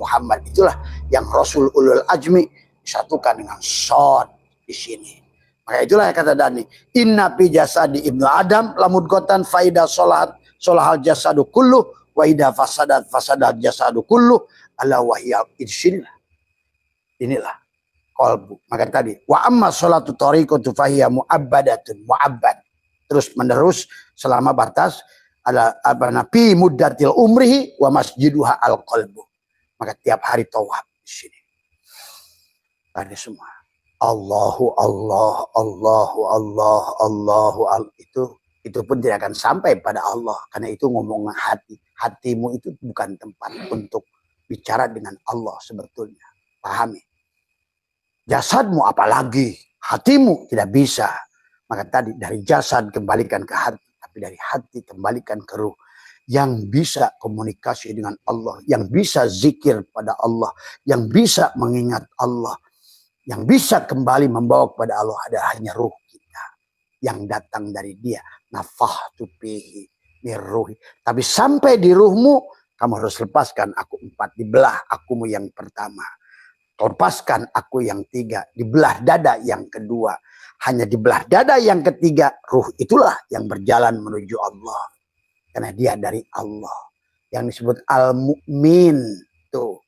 Muhammad itulah yang Rasul ulul ajmi disatukan dengan shod di sini. Maka itulah yang kata Dani, inna fi jasadi ibnu Adam lamudghatan faida sholat sholahal jasadu kullu wa ida fasadat jasadu kullu ala wahiyal idsinilah. Inilah qalbu. Maka tadi wa amma sholatu tariqatu fahiya mu'abbadatun mu'abbad, terus menerus selama batas ada apa nabi muddatil umrihi wa masjiduha al qalbu. Maka tiap hari tawaf di sini. Tadi semua Allahu Allah Allahu Allah Allahu Allah, itu pun tidak akan sampai pada Allah karena itu ngomong hati. Hatimu itu bukan tempat untuk bicara dengan Allah sebetulnya. Pahami. Jasadmu apalagi, hatimu tidak bisa. Maka tadi dari jasad kembalikan ke hati, tapi dari hati kembalikan ke ruh. Yang bisa komunikasi dengan Allah, yang bisa zikir pada Allah, yang bisa mengingat Allah, yang bisa kembali membawa kepada Allah ada hanya ruh kita yang datang dari Dia. Nafahtu fihi min ruhi. Tapi sampai di ruhmu, kamu harus lepaskan aku 4, dibelah akumu yang pertama. Lepaskan aku yang 3, dibelah dada yang kedua. Hanya dibelah dada yang ketiga, ruh itulah yang berjalan menuju Allah. Karena dia dari Allah. Yang disebut al-mu'min. Tuh.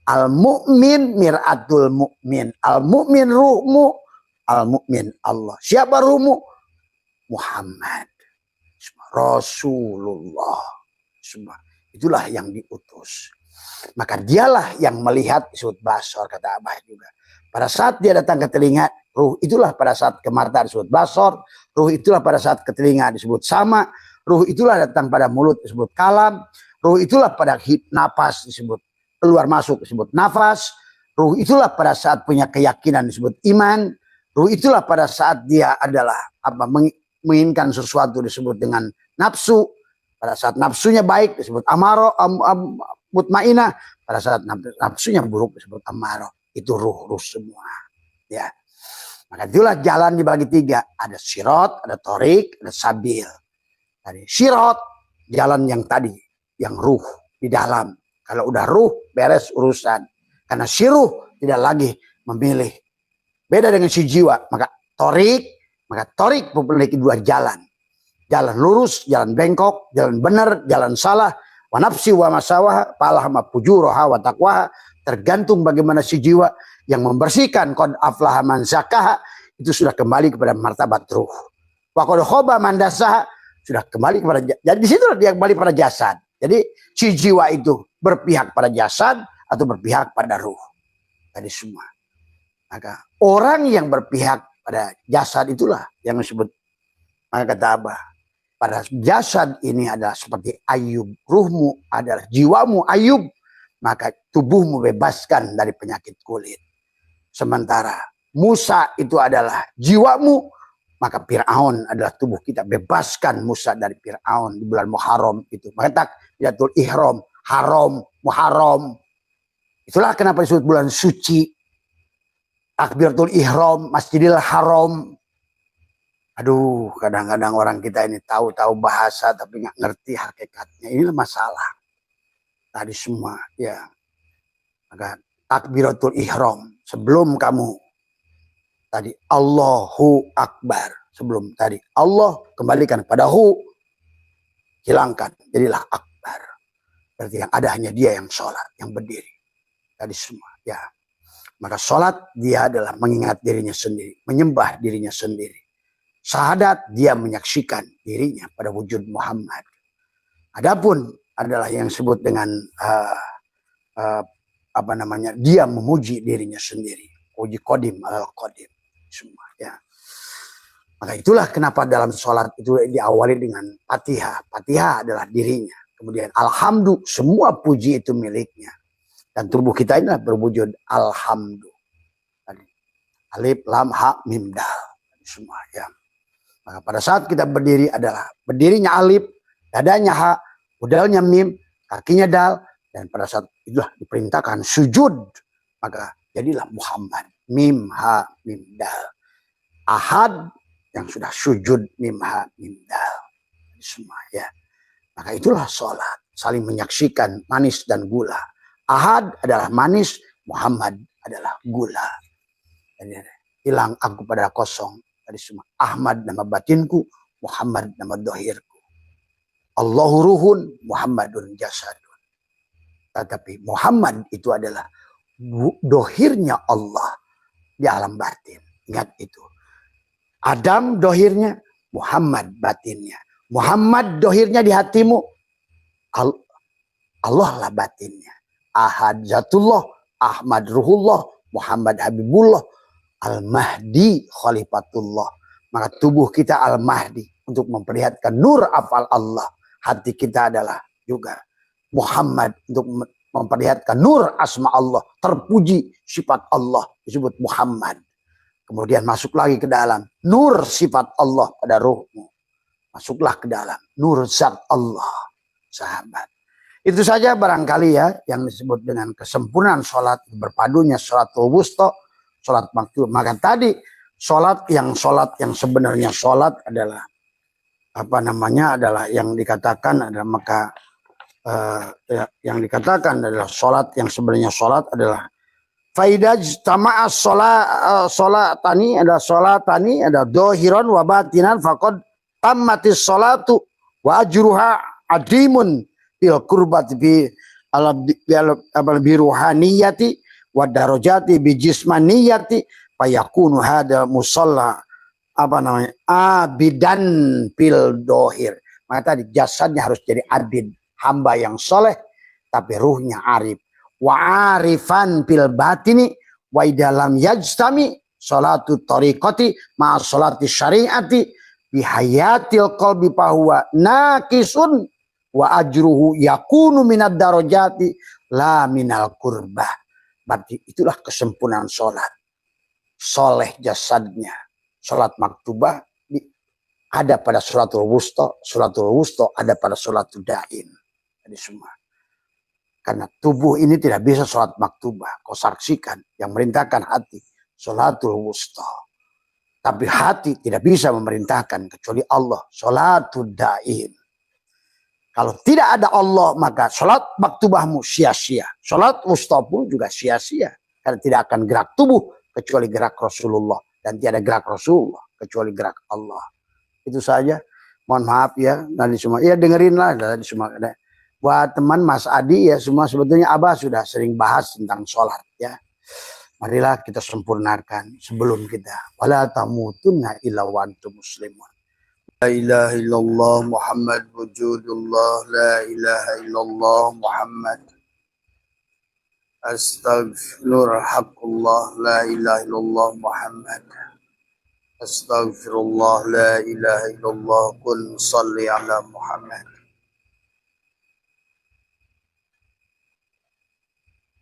Al-mu'min mir'atul mu'min. Al-mu'min ruhmu. Al-mu'min Allah. Siapa ruhmu? Muhammad. Rasulullah. Itulah yang diutus. Maka dialah yang melihat, disebut basor, kata Abah juga. Pada saat dia datang ke telinga, ruh itulah pada saat ke mata disebut basor. Ruh itulah pada saat ke telinga disebut sama. Ruh itulah datang pada mulut disebut kalam. Ruh itulah pada napas disebut keluar masuk disebut nafas. Ruh itulah pada saat punya keyakinan disebut iman. Ruh itulah pada saat dia adalah menginginkan sesuatu disebut dengan nafsu. Pada saat nafsunya baik disebut amaro mutmainah. Pada saat nafsunya buruk disebut amaro. Itu ruh-ruh semua. Ya. Maka itulah jalan dibagi 3. Ada sirot, ada torik, ada sabil. Tadi sirot, jalan yang tadi, yang ruh di dalam. Kalau udah ruh, beres urusan. Karena si ruh tidak lagi memilih. Beda dengan si jiwa. Maka torik memiliki 2 jalan. Jalan lurus, jalan bengkok, jalan benar, jalan salah. Wa nafsi wa masawaha, palahma pujuroha wa taqwaha. Tergantung bagaimana si jiwa yang membersihkan qad aflaha man zakaha, itu sudah kembali kepada martabat ruh. Wa qad khaba man dasaha, sudah kembali kepada, jadi di situ dia kembali pada jasad. Jadi si jiwa itu berpihak pada jasad atau berpihak pada ruh. Tadi semua. Maka orang yang berpihak pada jasad itulah yang disebut, maka kata Abah, pada jasad ini adalah seperti Ayub. Ruhmu adalah jiwamu Ayub. Maka tubuhmu bebaskan dari penyakit kulit. Sementara Musa itu adalah jiwamu. Maka Fir'aun adalah tubuh kita. Bebaskan Musa dari Fir'aun di bulan Muharram itu. Maka takbiratul ihram, haram, Muharram. Itulah kenapa disebut bulan suci. Takbiratul ihram, Masjidil Haram. Aduh, kadang-kadang orang kita ini tahu-tahu bahasa tapi nggak ngerti hakikatnya. Inilah masalah. Tadi semua, ya. Maka takbiratul ihram, sebelum kamu tadi Allahu Akbar, sebelum tadi Allah kembalikan pada hu, hilangkan, jadilah Akbar. Berarti yang ada hanya dia yang sholat, yang berdiri. Tadi semua, ya. Maka sholat dia adalah mengingat dirinya sendiri, menyembah dirinya sendiri. Syahadat dia menyaksikan dirinya pada wujud Muhammad. Adapun adalah yang disebut dengan dia memuji dirinya sendiri. Uji kodim al kodim semua, ya. Maka itulah kenapa dalam sholat itu diawali dengan Fatihah. Fatihah adalah dirinya. Kemudian alhamdulillah, semua puji itu miliknya. Dan tubuh kita ini berwujud alhamdulillah. Alif lam ha mim dal semua, ya. Maka pada saat kita berdiri adalah berdirinya alif, dadanya ha, udalnya mim, kakinya dal, dan pada saat itulah diperintahkan sujud, maka jadilah Muhammad. Mim ha mim dal. Ahad yang sudah sujud mim ha mim dal. Semua, ya. Maka itulah sholat, saling menyaksikan manis dan gula. Ahad adalah manis, Muhammad adalah gula. Hilang aku pada kosong. Tadi semua. Ahmad nama batinku, Muhammad nama dohirku. Allahu ruhun, Muhammadun jasadun. Tetapi Muhammad itu adalah dohirnya Allah di alam batin. Ingat itu. Adam dohirnya, Muhammad batinnya. Muhammad dohirnya di hatimu, Allah lah batinnya. Ahad zatullah, Ahmad ruhullah, Muhammad habibullah, Al-Mahdi khalifatullah. Maka tubuh kita Al-Mahdi untuk memperlihatkan nur afal Allah. Hati kita adalah juga Muhammad untuk memperlihatkan nur asma Allah. Terpuji sifat Allah disebut Muhammad. Kemudian masuk lagi ke dalam nur sifat Allah pada ruhmu. Masuklah ke dalam nur zat Allah, sahabat. Itu saja barangkali ya yang disebut dengan kesempurnaan sholat, berpadunya sholatul wusta, sholat maktub. Maka tadi sholat yang sebenarnya sholat adalah apa namanya, adalah yang dikatakan adalah maka yang dikatakan adalah sholat yang sebenarnya sholat adalah faidaj tama'as sholatani, ada sholatani, ada dohiron wa batinan faqad tammatis sholatu wa ajruha adimun bil qurbat bi ruhaniyati wa darajati bi jismaniyati fayakunu hada musalla apa namanya abidan bil dohir. Maka tadi jasadnya harus jadi abid, hamba yang soleh tapi ruhnya arif. Wa arifan bil batini wa idalam yajtami salatu tariqati ma salati syariati bihayatil qalbi fahuwa naqisun wa ajruhu yakunu minad darajati la minal qurbah. Berarti itulah kesempurnaan sholat. Soleh jasadnya. Sholat maktubah ada pada sholatul wusta ada pada sholatul daim. Jadi semua. Karena tubuh ini tidak bisa sholat maktubah. Kau saksikan yang merintahkan hati. Sholatul wusta. Tapi hati tidak bisa memerintahkan kecuali Allah. Sholatul daim. Kalau tidak ada Allah maka sholat maktubahmu sia-sia. Sholat wusta pun juga sia-sia. Karena tidak akan gerak tubuh kecuali gerak Rasulullah. Dan tiada gerak Rasulullah kecuali gerak Allah. Itu saja. Mohon maaf ya. Nanti semua. Ya dengerinlah. Nanti semua. Buat teman Mas Adi ya semua sebetulnya Abah sudah sering bahas tentang sholat ya. Marilah kita sempurnakan sebelum kita. Wala tamutunna illa wa antum muslimun. La ilaha illallah Muhammad wujudullah. La ilaha illallah Muhammad. Astaghfirullah haqqullah. La ilaha illallah Muhammad. Astaghfirullah. La ilaha illallah. Qul salli ala Muhammad.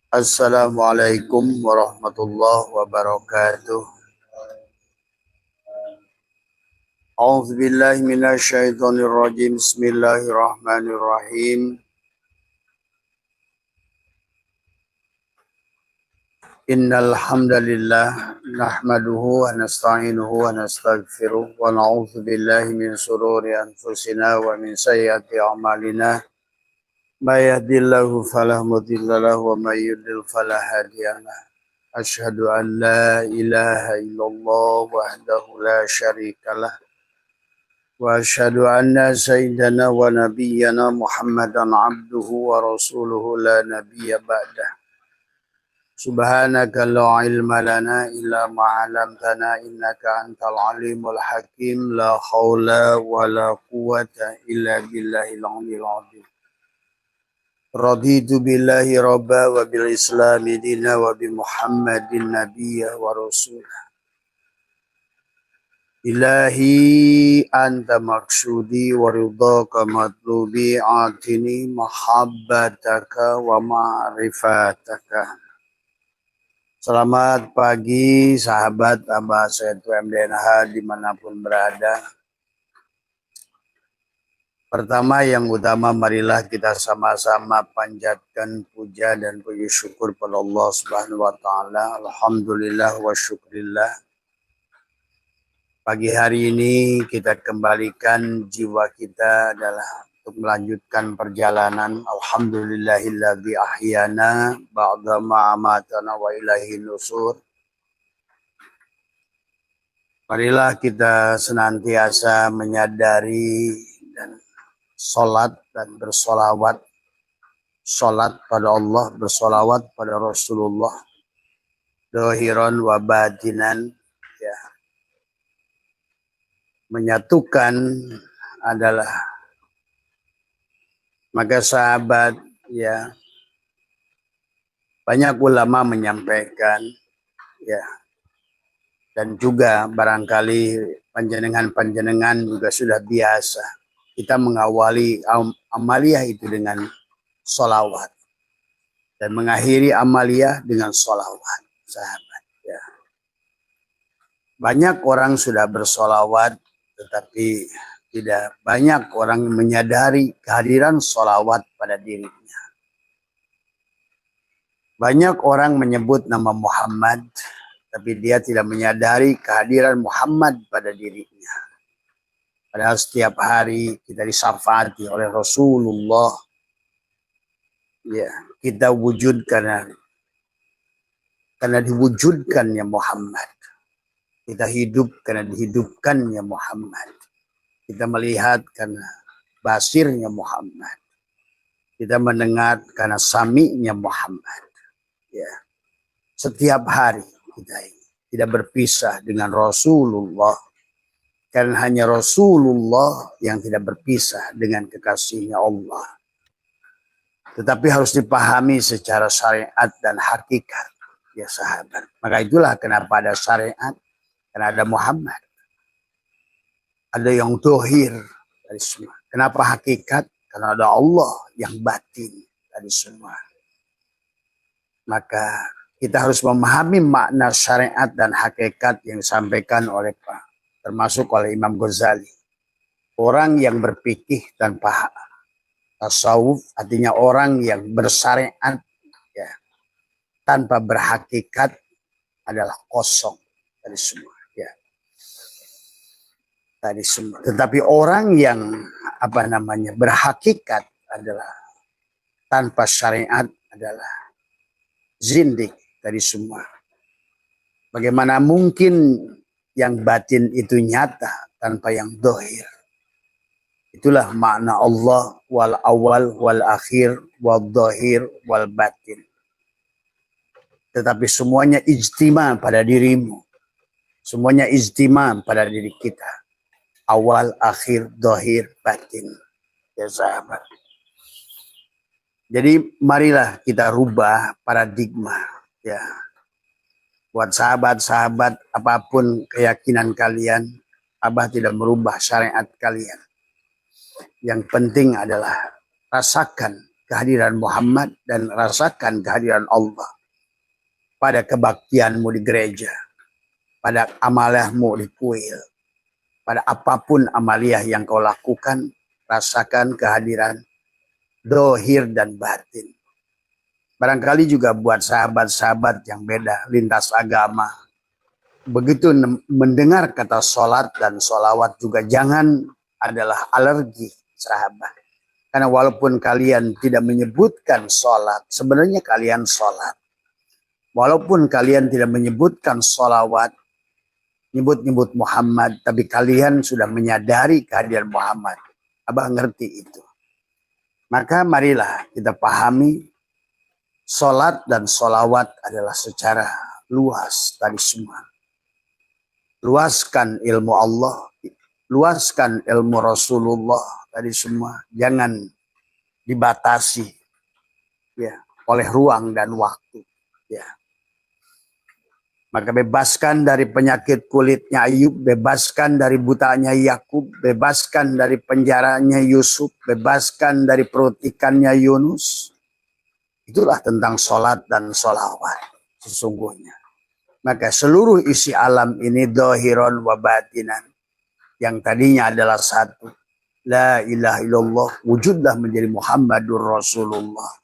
Assalamualaikum warahmatullahi wabarakatuh. A'udzu billahi minasyaitonir rajim. Bismillahirrahmanirrahim. Innal hamdalillah nahmaduhu wa nasta'inuhu wa nastaghfiruh wa na'udzu billahi min shururi anfusina wa min sayyiati a'malina. May yahdihillahu fala mudilla lahu wa may yudlil fala hadiya lahu. Asyhadu an la ilaha illallah wahdahu la syarika lah. Wa asyhadu anna sayyidana wa nabiyyana Muhammadan abduhu wa rasuluhu la nabiyya ba'dah. Subhanaka la ilma lana illa ma 'allamtana innaka antal alimul hakim. La haula wa la quwwata illa billahil 'aliyyil 'azim. Raditu billahi rabba wa bil islami dina wa bi Muhammadin nabiyya wa rasulah. Ilahi anta maksudi wa ridhaka matlubi atini mahabbataka wa ma'rifataka. Selamat pagi sahabat Abah Setu MDNH dimanapun berada. Pertama yang utama marilah kita sama-sama panjatkan puja dan puji syukur pada Allah Subhanahu wa taala. Alhamdulillah wa syukrillah. Pagi hari ini kita kembalikan jiwa kita adalah untuk melanjutkan perjalanan. Alhamdulillahilladzi ahyana ba'da ma amatana wa ilaihi nusur. Marilah kita senantiasa menyadari dan sholat dan bersolawat. Sholat pada Allah, bersolawat pada Rasulullah. Dohiron wa batinan. Ya. Menyatukan adalah, maka sahabat, ya, banyak ulama menyampaikan, ya, dan juga barangkali panjenengan juga sudah biasa kita mengawali amaliyah itu dengan sholawat dan mengakhiri amaliyah dengan sholawat, sahabat. Ya. Banyak orang sudah bersolawat, tetapi tidak banyak orang menyadari kehadiran sholawat pada dirinya. Banyak orang menyebut nama Muhammad, tapi dia tidak menyadari kehadiran Muhammad pada dirinya. Padahal setiap hari kita disafaati oleh Rasulullah. Ya, kita wujud karena diwujudkannya Muhammad. Kita hidup karena dihidupkannya Muhammad. Kita melihat karena basirnya Muhammad. Kita mendengar karena sami'nya Muhammad. Ya. Setiap hari kita ini tidak berpisah dengan Rasulullah. Karena hanya Rasulullah yang tidak berpisah dengan kekasihnya Allah. Tetapi harus dipahami secara syariat dan hakikat. Ya sahabat. Maka itulah kenapa ada syariat. Karena ada Muhammad. Ada yang dohir dari semua. Kenapa hakikat? Karena ada Allah yang batin dari semua. Maka kita harus memahami makna syariat dan hakikat yang disampaikan oleh termasuk oleh Imam Ghazali. Orang yang berpikih tanpa tasawuf artinya orang yang bersyariat, ya, tanpa berhakikat adalah kosong dari semua. Tadi semua. Tetapi orang yang berhakikat adalah tanpa syariat adalah zindik dari semua. Bagaimana mungkin yang batin itu nyata tanpa yang dohir? Itulah makna Allah wal awal wal akhir wal dohir wal batin. Tetapi semuanya ijtima pada dirimu. Semuanya ijtima pada diri kita. Awal, akhir, dohir, batin. Ya sahabat. Jadi marilah kita rubah paradigma. Ya. Buat sahabat-sahabat, apapun keyakinan kalian, Abah tidak merubah syariat kalian. Yang penting adalah rasakan kehadiran Muhammad dan rasakan kehadiran Allah. Pada kebaktianmu di gereja. Pada amalahmu di kuil. Pada apapun amaliyah yang kau lakukan, rasakan kehadiran dohir dan batin. Barangkali juga buat sahabat-sahabat yang beda lintas agama. Begitu mendengar kata sholat dan sholawat juga jangan adalah alergi sahabat. Karena walaupun kalian tidak menyebutkan sholat, sebenarnya kalian sholat. Walaupun kalian tidak menyebutkan sholawat, nyebut-nyebut Muhammad, tapi kalian sudah menyadari kehadiran Muhammad. Abah ngerti itu. Maka marilah kita pahami sholat dan sholawat adalah secara luas tadi semua. Luaskan ilmu Allah, luaskan ilmu Rasulullah tadi semua. Jangan dibatasi, ya, oleh ruang dan waktu. Ya. Maka bebaskan dari penyakit kulitnya Ayub, bebaskan dari butanya Yakub, bebaskan dari penjaranya Yusuf, bebaskan dari perut ikannya Yunus. Itulah tentang sholat dan sholawat sesungguhnya. Maka seluruh isi alam ini dohiron wa batinan. Yang tadinya adalah satu. La ilaha illallah, wujudlah menjadi Muhammadur Rasulullah.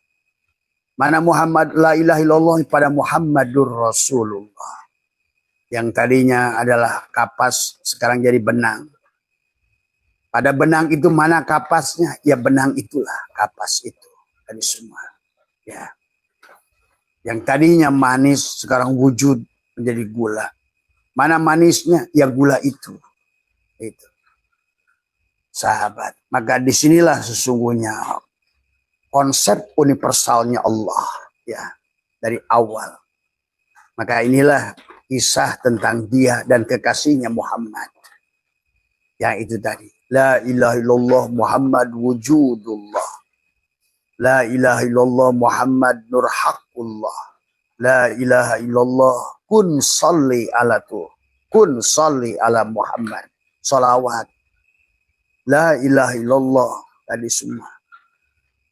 Mana Muhammad, la ilaha illallah pada Muhammadur Rasulullah. Yang tadinya adalah kapas, sekarang jadi benang. Pada benang itu mana kapasnya? Ya benang itulah kapas itu. Tadi semua. Ya. Yang tadinya manis sekarang wujud menjadi gula. Mana manisnya? Ya gula itu. Itu. Sahabat. Maka disinilah sesungguhnya konsep universalnya Allah. Ya. Dari awal. Maka inilah kisah tentang dia dan kekasihnya Muhammad. Yang itu tadi. La ilaha illallah Muhammad wujudullah. La ilaha illallah Muhammad nur haqqullah. La ilaha illallah kun salli ala tu. Kun salli ala Muhammad. Salawat. La ilaha illallah. Tadi semua.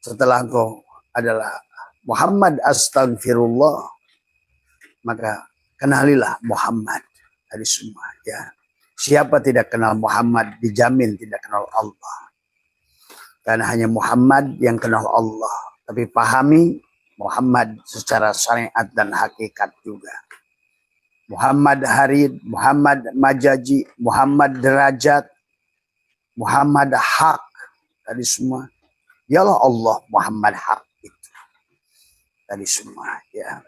Setelah engkau adalah Muhammad astagfirullah. Maka kenalilah Muhammad. Tadi semua. Ya. Siapa tidak kenal Muhammad dijamin tidak kenal Allah. Karena hanya Muhammad yang kenal Allah. Tapi pahami Muhammad secara syariat dan hakikat juga. Muhammad Harid, Muhammad Majaji, Muhammad Derajat, Muhammad Hak. Tadi semua. Yalah Allah Muhammad Hak itu. Tadi semua. Ya.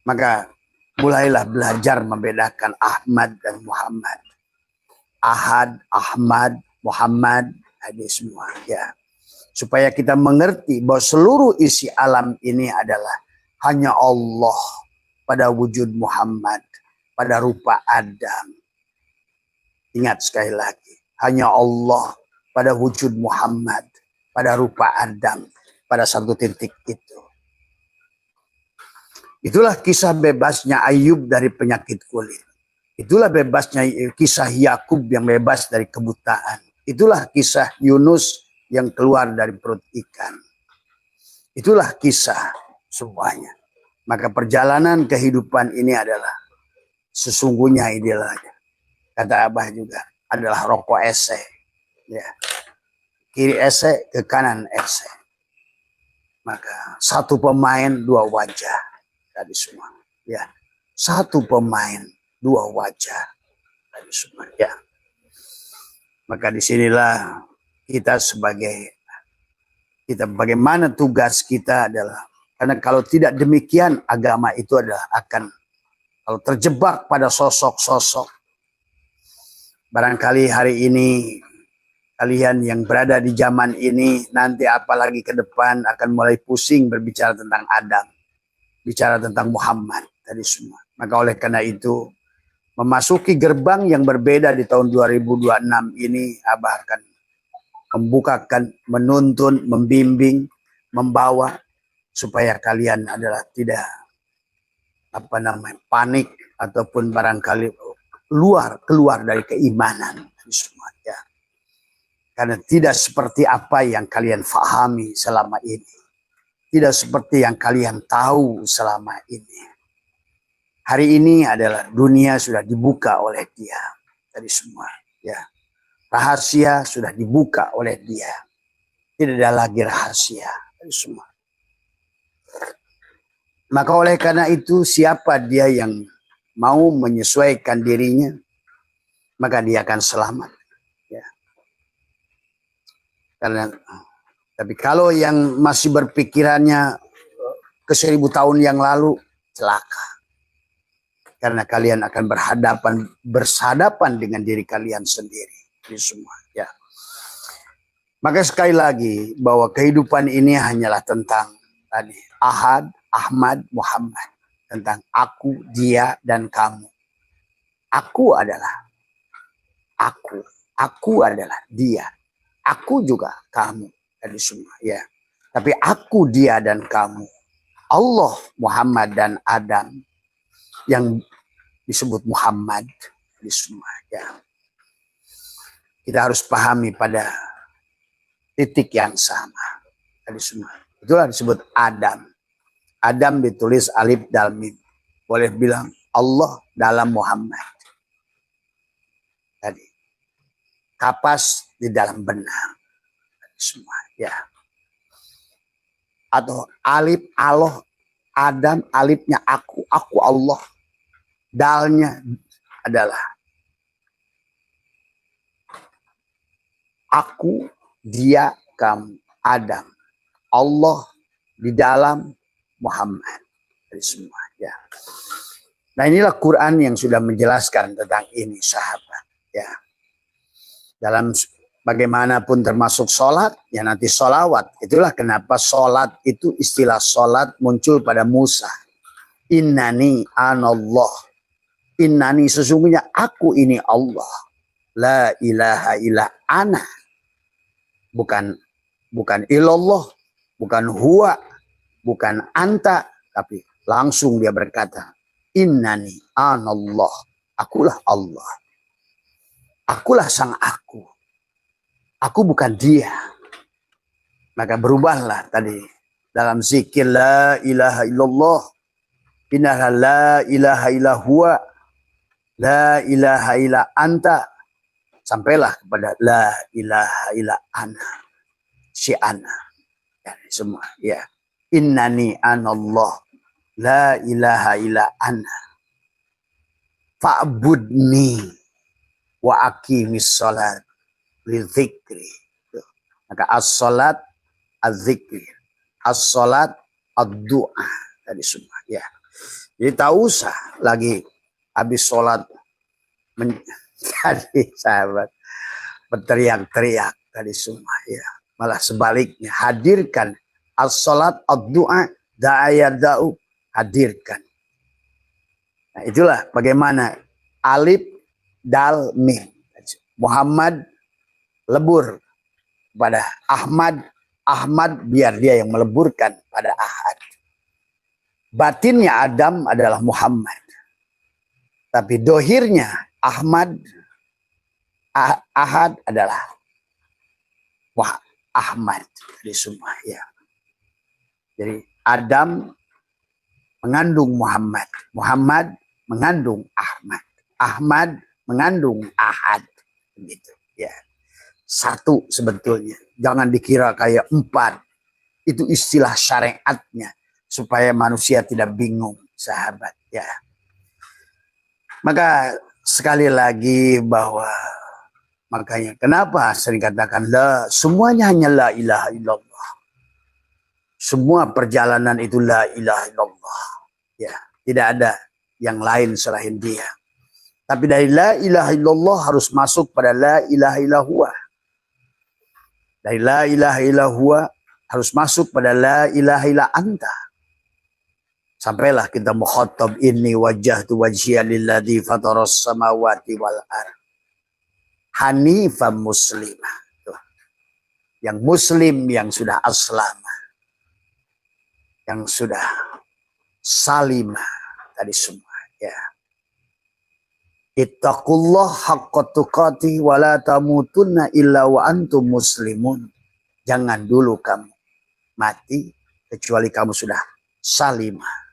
Maka mulailah belajar membedakan Ahmad dan Muhammad. Ahad, Ahmad, Muhammad, ada semua. Ya. Supaya kita mengerti bahwa seluruh isi alam ini adalah hanya Allah pada wujud Muhammad, pada rupa Adam. Ingat sekali lagi, hanya Allah pada wujud Muhammad, pada rupa Adam, pada satu titik itu. Itulah kisah bebasnya Ayub dari penyakit kulit. Itulah bebasnya kisah Yakub yang bebas dari kebutaan. Itulah kisah Yunus yang keluar dari perut ikan. Itulah kisah semuanya. Maka perjalanan kehidupan ini adalah sesungguhnya adalah, kata Abah juga, adalah rokok ese. Ya. Kiri ese, ke kanan ese. Maka satu pemain, dua wajah. Tadi semua. Ya. Satu pemain, dua wajah. Tadi semua. Ya. Maka disinilah kita bagaimana tugas kita adalah, karena kalau tidak demikian agama itu adalah akan, kalau terjebak pada sosok-sosok, barangkali hari ini kalian yang berada di zaman ini nanti apalagi ke depan akan mulai pusing berbicara tentang Adam, bicara tentang Muhammad tadi semua. Maka oleh karena itu memasuki gerbang yang berbeda di tahun 2026 ini, Abah akan membukakan, menuntun, membimbing, membawa supaya kalian adalah tidak panik ataupun barangkali keluar dari keimanan semua ya. Karena tidak seperti apa yang kalian fahami selama ini. Tidak seperti yang kalian tahu selama ini. Hari ini adalah dunia sudah dibuka oleh dia. Tadi semua. Ya. Rahasia sudah dibuka oleh dia. Tidak ada lagi rahasia. Tadi semua. Maka oleh karena itu siapa dia yang mau menyesuaikan dirinya. Maka dia akan selamat. Ya. Tapi kalau yang masih berpikirannya ke 1000 tahun yang lalu, celaka. Karena kalian akan bersadapan dengan diri kalian sendiri. Ini semua. Ya. Maka sekali lagi bahwa kehidupan ini hanyalah tentang tadi Ahad, Ahmad, Muhammad. Tentang aku, dia, dan kamu. Aku adalah aku. Aku adalah dia. Aku juga kamu. Tadi semua. Ya. Tapi aku, dia, dan kamu. Allah, Muhammad, dan Adam. Yang disebut Muhammad di semua ya. Kita harus pahami pada titik yang sama tadi semua. Itulah disebut Adam. Adam ditulis alif dalam mim. Boleh bilang Allah dalam Muhammad. Tadi kapas di dalam benang tadi semua ya. Atau alif Allah Adam, alifnya aku Allah. Dalnya adalah Aku, dia, kamu, Adam, Allah di dalam Muhammad. Dari semua. Ya. Nah inilah Quran yang sudah menjelaskan tentang ini sahabat. Ya. Dalam bagaimanapun termasuk sholat, ya nanti sholawat. Itulah kenapa sholat itu istilah sholat muncul pada Musa. Innani anallah. Innani sesungguhnya aku ini Allah. La ilaha illa ana. Bukan ilallah, bukan huwa, bukan anta, tapi langsung dia berkata, innani anallah. Akulah Allah. Akulah sang aku. Aku bukan dia. Maka berubahlah tadi dalam zikir la ilaha illallah. Innaha la ilaha illa huwa. La ilaha illa anta. Sampailah kepada la ilaha illa ana. Si ana. Ya, semua. Ya. Innani anallah. La ilaha illa ana. Fa'budni. Wa aqimis salat. Lidzikri. Maka as-salat az-zikri. As-salat ad-du'a. Tadi semua. Ya. Jadi tak usah lagi habis sholat. Jadi sahabat berteriak-teriak tadi semua ya. Malah sebaliknya hadirkan as-salat ad-du'a da'ayada'u hadirkan. Nah, itulah bagaimana alif dal mim. Muhammad lebur pada Ahmad, Ahmad biar dia yang meleburkan pada Ahad. Batinnya Adam adalah Muhammad. Tapi dohirnya Ahmad, Ahad adalah Ahmad. Jadi semua ya. Jadi Adam mengandung Muhammad. Muhammad mengandung Ahmad. Ahmad mengandung Ahad. Begitu ya. Satu sebetulnya. Jangan dikira kayak 4. Itu istilah syariatnya. Supaya manusia tidak bingung sahabat ya. Maka sekali lagi bahwa makanya kenapa sering katakan la, semuanya hanya la ilaha illallah. Semua perjalanan itu la ilaha illallah. Ya, tidak ada yang lain selain dia. Tapi dari la ilaha illallah harus masuk pada la ilaha illallah. Dari la ilaha illallah harus masuk pada la ilaha illa anta. Sampailah kita mukhatab inni wajjahtu wajhiya lilladzi fataras samawati wal ardh hanifan muslimah. Yang muslim, yang sudah aslama, yang sudah salimah tadi semua ya. Ittaqullah haqqa tuqatih wa la tamutunna illa wa antum muslimun. Jangan dulu kamu mati kecuali kamu sudah salimah.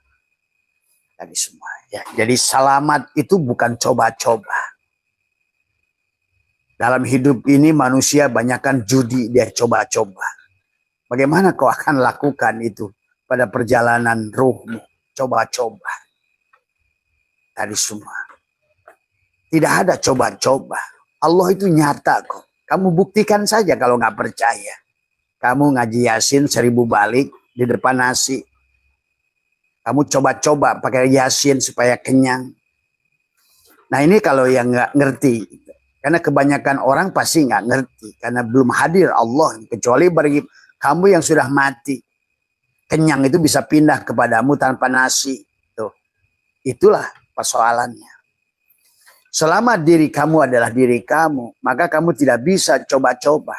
Tadi semua ya. Jadi selamat itu bukan coba-coba. Dalam hidup ini manusia banyakkan judi, dia coba-coba. Bagaimana kau akan lakukan itu pada perjalanan ruhmu? Coba-coba. Tadi semua. Tidak ada coba-coba. Allah itu nyata kok. Kamu buktikan saja kalau nggak percaya. Kamu ngaji Yasin 1000 balik di depan nasi. Kamu coba-coba pakai Yasin supaya kenyang. Nah ini kalau yang nggak ngerti. Karena kebanyakan orang pasti nggak ngerti. Karena belum hadir Allah. Kecuali bagi kamu yang sudah mati. Kenyang itu bisa pindah kepadamu tanpa nasi. Tuh. Itulah persoalannya. Selama diri kamu adalah diri kamu. Maka kamu tidak bisa coba-coba.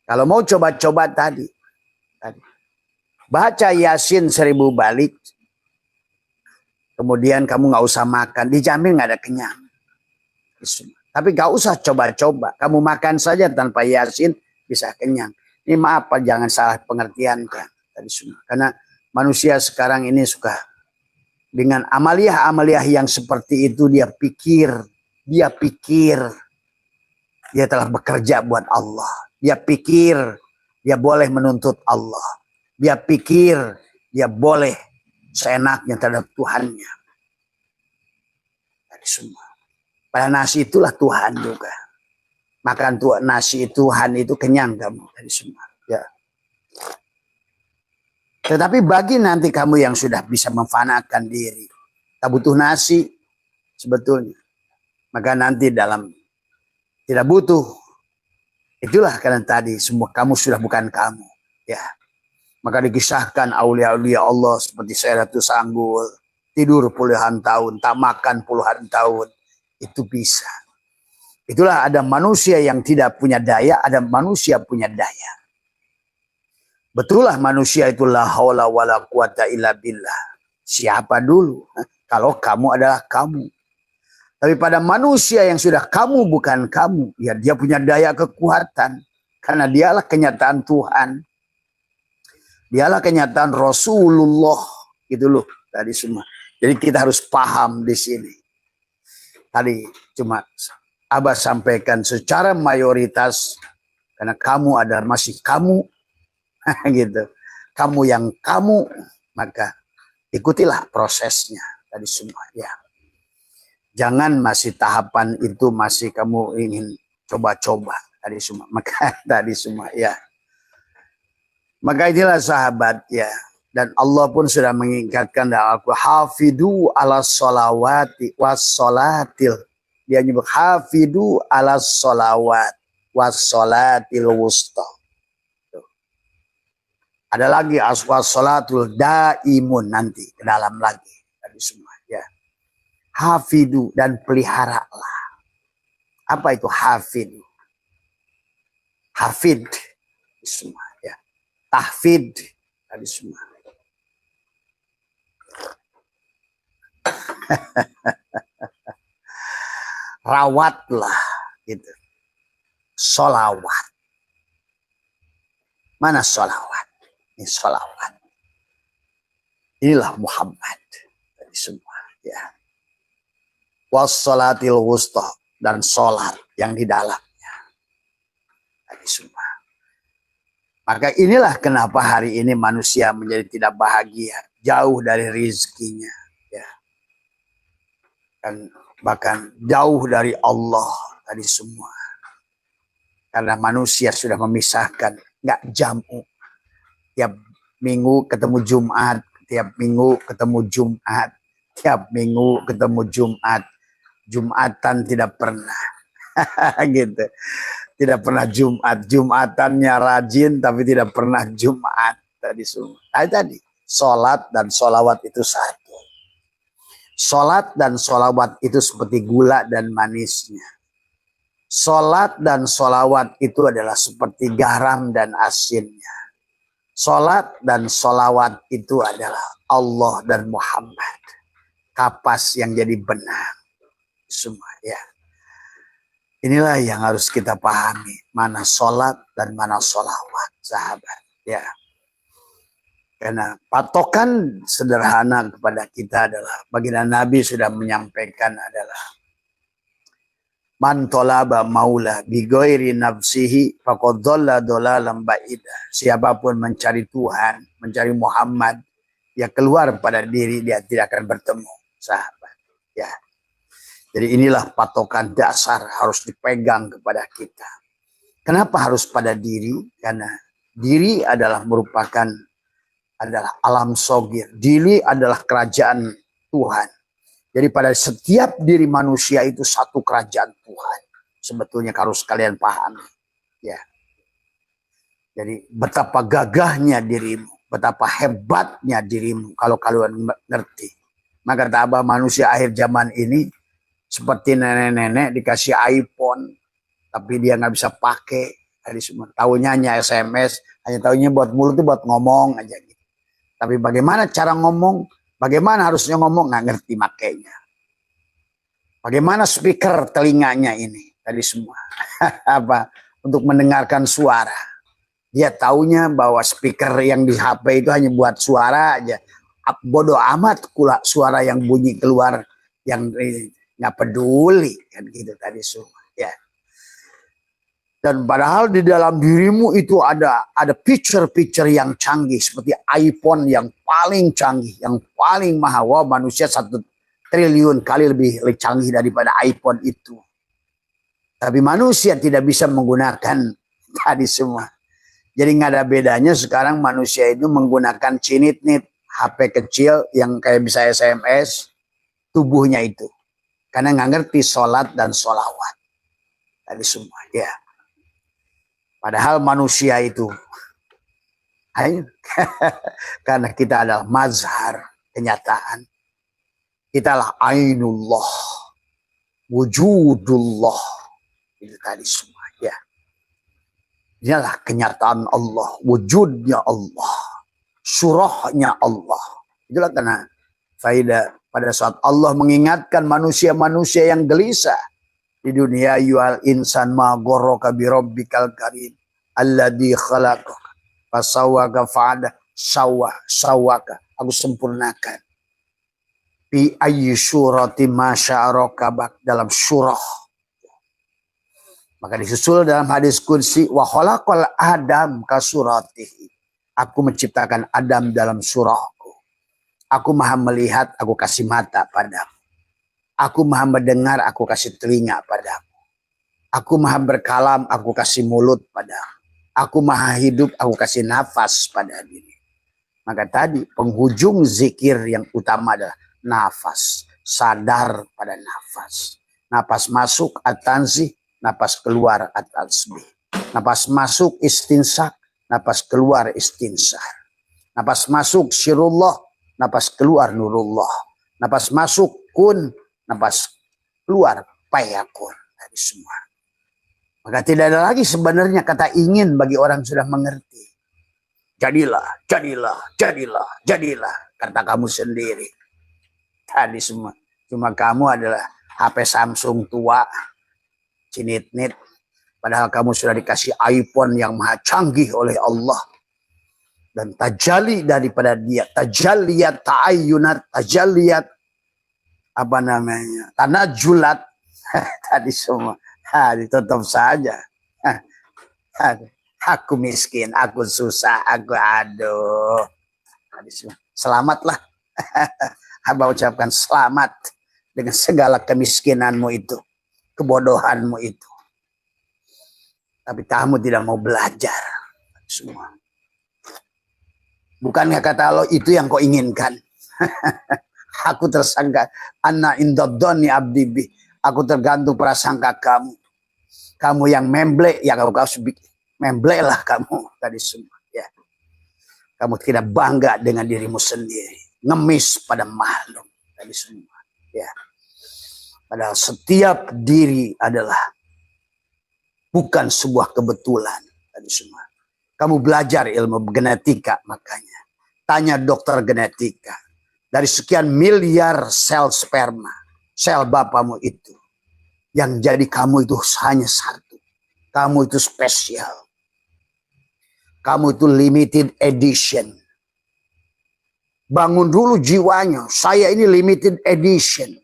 Kalau mau coba-coba tadi. Baca Yasin 1000 balik. Kemudian kamu nggak usah makan. Dijamin nggak ada kenyang. Tapi nggak usah coba-coba. Kamu makan saja tanpa Yasin bisa kenyang. Ini maaf Pak, jangan salah pengertian kan. Tadi semua. Karena manusia sekarang ini suka dengan amaliyah-amaliyah yang seperti itu dia pikir dia telah bekerja buat Allah. Dia pikir dia boleh menuntut Allah. Dia pikir dia boleh seenaknya terhadap Tuhannya. Tadi semua. Pada nasi itulah Tuhan juga. makan tuh nasi Tuhan itu kenyang kamu dari semua. Ya. Tetapi bagi nanti kamu yang sudah bisa memfanakan diri, tak butuh nasi sebetulnya, maka nanti dalam tidak butuh. Itulah karena tadi semua kamu sudah bukan kamu. Ya. Maka dikisahkan aulia-aulia Allah seperti Sayyidatul Sanggul, tidur puluhan tahun, tak makan puluhan tahun, itu bisa. Itulah ada manusia yang tidak punya daya, ada manusia punya daya. Betullah manusia itu la haula wala quwata illa billah. Siapa dulu? Kalau kamu adalah kamu. Tapi pada manusia yang sudah kamu bukan kamu, ya dia punya daya kekuatan. Karena dialah kenyataan Tuhan. Dialah kenyataan Rasulullah. Gitu loh tadi semua. Jadi kita harus paham di sini. Tadi cuma Abah sampaikan secara mayoritas. Karena kamu adalah masih kamu. Gitu. Kamu yang kamu. Maka ikutilah prosesnya. Tadi semua ya. Jangan masih tahapan itu masih kamu ingin coba-coba. Tadi semua. Maka tadi semua ya. Maka inilah sahabat ya. Dan Allah pun sudah mengingatkan dalam Al-Quran. Hafidu ala sholawati was sholatil. Dia nyebut hafidu ala sholawat was sholatil wusta. Ada lagi aswas sholatul daimun nanti. Ke dalam lagi. Tadi semua ya. Hafidu dan peliharalah. Apa itu hafidu? Hafid. Semua ya. Tahfid tadi semua. Rawatlah gitu. Sholawat. Mana sholawat? Ini sholawat. Inilah Muhammad tadi semua ya. Wassalatil wusta dan sholat yang di dalamnya. Tadi semua. Maka inilah kenapa hari ini manusia menjadi tidak bahagia. Jauh dari rizkinya. Ya. Dan bahkan jauh dari Allah tadi semua. Karena manusia sudah memisahkan. Nggak jamu. Tiap minggu ketemu Jumat. Tiap minggu ketemu Jumat. Tiap minggu ketemu Jumat. Jumatan tidak pernah. Gitu. Tidak pernah Jumat. Jumatannya rajin tapi tidak pernah Jumat. Tadi semua. Tadi. Sholat dan sholawat itu satu. Sholat dan sholawat itu seperti gula dan manisnya. Sholat dan sholawat itu adalah seperti garam dan asinnya. Sholat dan sholawat itu adalah Allah dan Muhammad. Kapas yang jadi benar. Semua ya. Inilah yang harus kita pahami. Mana sholat dan mana sholawat, sahabat. Ya. Karena patokan sederhana kepada kita adalah, baginda Nabi sudah menyampaikan adalah, man tolaba maula bigoiri nafsihi faqad dhalla dhalalan ba'ida. Siapapun mencari Tuhan, mencari Muhammad, ya keluar pada diri, dia tidak akan bertemu, sahabat. Ya. Jadi inilah patokan dasar harus dipegang kepada kita. Kenapa harus pada diri? Karena diri adalah merupakan alam sogir. Diri adalah kerajaan Tuhan. Jadi pada setiap diri manusia itu satu kerajaan Tuhan. Sebetulnya harus kalian pahami. Ya. Jadi betapa gagahnya dirimu. Betapa hebatnya dirimu kalau kalian ngerti. Maka kata Abah, manusia akhir zaman ini seperti nenek-nenek dikasih iPhone, tapi dia nggak bisa pakai. Tadi semua tahunya hanya SMS, hanya tahunya buat mulut itu buat ngomong aja gitu. Tapi bagaimana cara ngomong, bagaimana harusnya ngomong, nggak ngerti makainya. Bagaimana speaker telinganya ini, tadi semua apa untuk mendengarkan suara. Dia taunya bahwa speaker yang di HP itu hanya buat suara aja. Bodoh amat suara yang bunyi keluar yang nggak peduli kan gitu tadi semua ya. Dan padahal di dalam dirimu itu ada picture-picture yang canggih seperti iPhone yang paling canggih, yang paling mahal. Wah, manusia 1 triliun kali lebih canggih daripada iPhone itu. Tapi manusia tidak bisa menggunakan tadi semua. Jadi nggak ada bedanya sekarang manusia itu menggunakan cinit-nit, HP kecil yang kayak bisa SMS, tubuhnya itu. Karena nggak ngerti sholat dan sholawat. Tadi semua, ya. Padahal manusia itu, karena kita adalah mazhar, kenyataan. Kita adalah ainullah, wujudullah. Itu tadi semua, ya. Inilah kenyataan Allah, wujudnya Allah, surahnya Allah. Itulah karena faedah pada saat Allah mengingatkan manusia-manusia yang gelisah di dunia, yual insan ma ghurraka bi rabbikal karim alladzi khalaqaka fasawwaka fa'ada sawwaka, aku sempurnakan bi ayyi surati ma sya'araka, dalam surah. Maka disusul dalam hadis qudsi, wa khalaqal adam ka suratihi, aku menciptakan Adam dalam surahku. Aku maha melihat, aku kasih mata padamu. Aku maha mendengar, aku kasih telinga padamu. Aku maha berkalam, aku kasih mulut padamu. Aku maha hidup, aku kasih nafas pada diri. Maka tadi penghujung zikir yang utama adalah nafas. Sadar pada nafas. Nafas masuk at-tanzih, nafas keluar at-tasbih. Nafas masuk istinsak, nafas keluar istinsar. Nafas masuk syirullah, nafas keluar nurullah. Nafas masuk kun, nafas keluar payakun. Dari semua. Maka tidak ada lagi sebenarnya kata ingin bagi orang sudah mengerti. Jadilah, jadilah, jadilah, jadilah. Kata kamu sendiri. Tadi semua. Cuma kamu adalah HP Samsung tua, cinit-nit. Padahal kamu sudah dikasih iPhone yang maha canggih oleh Allah. Dan tajalli daripada dia. Tajalliyat ta'ayyunat. Tajalliyat. Apa namanya? Tanajulat. Tadi semua. Ditutup saja. Aku miskin. Aku susah. Aku aduh. Tadi semua. Selamatlah. Hamba ucapkan selamat. Dengan segala kemiskinanmu itu. Kebodohanmu itu. Tapi kamu tidak mau belajar. Semua. Bukankah kata Allah itu yang kau inginkan? Aku tersangka. Anna indadoni abdibi. Aku tergantung prasangka kamu. Kamu yang memblek. Ya kau memblek lah kamu. Tadi semua. Ya. Kamu tidak bangga dengan dirimu sendiri. Ngemis pada makhluk. Tadi semua. Ya. Padahal setiap diri adalah bukan sebuah kebetulan. Tadi semua. Kamu belajar ilmu genetika makanya. Tanya dokter genetika. Dari sekian miliar sel sperma. Sel bapamu itu. Yang jadi kamu itu hanya satu. Kamu itu spesial. Kamu itu limited edition. Bangun dulu jiwanya. Saya ini limited edition.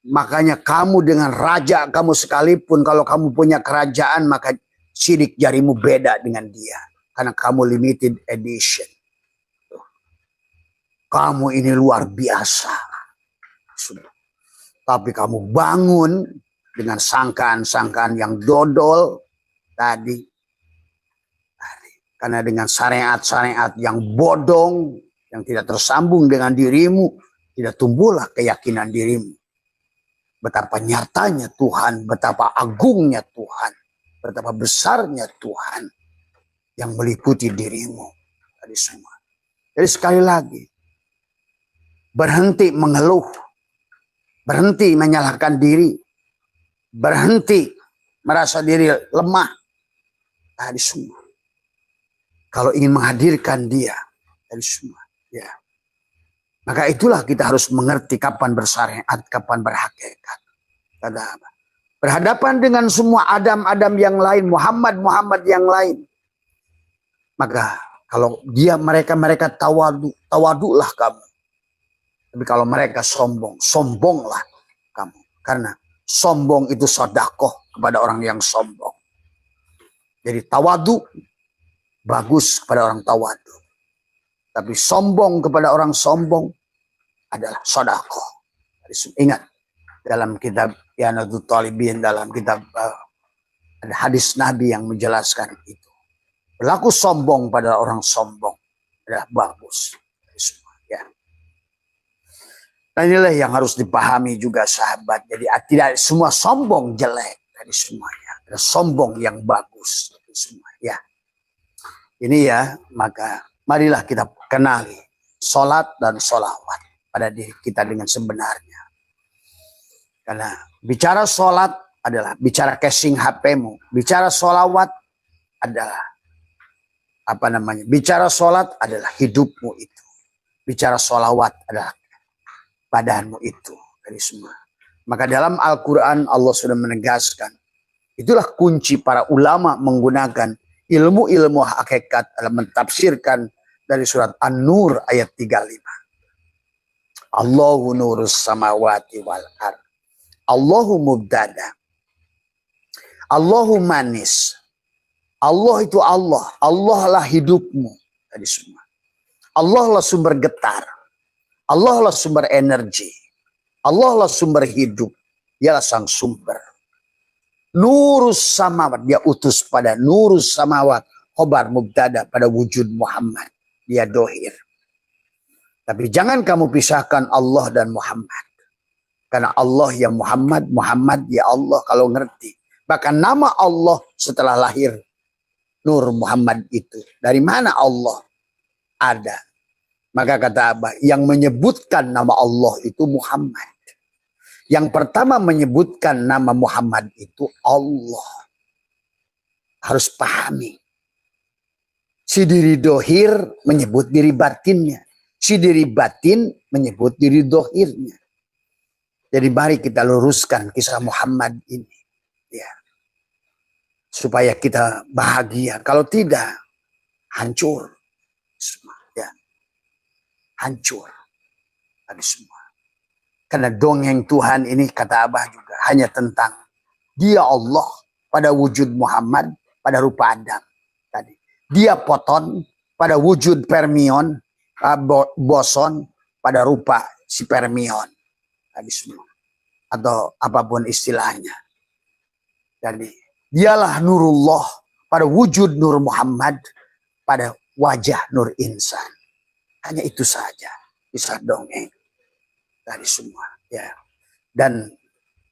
Makanya kamu dengan raja kamu sekalipun, kalau kamu punya kerajaan, maka sidik jarimu beda dengan dia. Karena kamu limited edition. Kamu ini luar biasa. Sudah. Tapi kamu bangun dengan sangkaan-sangkaan yang dodol tadi. Karena dengan syariat-syariat yang bodong, yang tidak tersambung dengan dirimu, tidak tumbuhlah keyakinan dirimu. Betapa nyatanya Tuhan, betapa agungnya Tuhan, betapa besarnya Tuhan yang meliputi dirimu. Tadi semua. Jadi sekali lagi, berhenti mengeluh, berhenti menyalahkan diri, berhenti merasa diri lemah. Tadi semua. Kalau ingin menghadirkan dia, tadi semua. Ya. Maka itulah kita harus mengerti kapan bersyariat, kapan berhakikat. Kata apa? Berhadapan dengan semua Adam-Adam yang lain, Muhammad yang lain. Maka kalau mereka tawadulah kamu. Tapi kalau mereka sombonglah kamu. Karena sombong itu sedekah kepada orang yang sombong. Jadi tawadu bagus kepada orang tawadu. Tapi sombong kepada orang sombong adalah sedekah. Ingat, dalam kitab Yanatul Talibin, dalam kitab ada hadis Nabi yang menjelaskan itu. Berlaku sombong pada orang sombong adalah bagus. Ya. Dan inilah yang harus dipahami juga sahabat. Jadi tidak semua sombong jelek dari semuanya. Ada sombong yang bagus dari semua. Ya. Ini ya, maka marilah kita kenali salat dan sholawat pada diri kita dengan sebenarnya. Karena bicara salat adalah bicara casing HP-mu. Bicara sholawat adalah bicara salat adalah hidupmu itu. Bicara sholawat adalah badanmu itu dari semua. Maka dalam Al-Quran Allah sudah menegaskan. Itulah kunci para ulama menggunakan ilmu-ilmu hakikat dalam mentafsirkan dari surat An-Nur ayat 35. Allahu nurus samawati wal ard. Allahu mubtada. Allahu manis. Allah itu Allah. Allah lah hidupmu. Tadi semua. Allah lah sumber getar. Allah lah sumber energi. Allah lah sumber hidup. Dialah sang sumber. Nurus samawat. Dia utus pada nurus samawat. Khobar mubtada pada wujud Muhammad. Dia dohir. Tapi jangan kamu pisahkan Allah dan Muhammad. Karena Allah ya Muhammad. Muhammad ya Allah kalau ngerti. Bahkan nama Allah setelah lahir. Nur Muhammad itu. Dari mana Allah ada? Maka kata Abah, yang menyebutkan nama Allah itu Muhammad. Yang pertama menyebutkan nama Muhammad itu Allah. Harus pahami. Si diri dohir menyebut diri batinnya. Si diri batin menyebut diri dohirnya. Jadi mari kita luruskan kisah Muhammad ini. Ya. Supaya kita bahagia. Kalau tidak, hancur. Ya. Hancur. Ada semua. Karena dongeng Tuhan ini, kata Abah juga, hanya tentang dia Allah pada wujud Muhammad, pada rupa Adam. Tadi. Dia Poton pada wujud Permion, boson pada rupa si Permion. Tadi semua. Atau apapun istilahnya. Jadi dialah Nurullah pada wujud Nur Muhammad pada wajah Nur Insan. Hanya itu saja kisah dongeng dari semua. Ya. Dan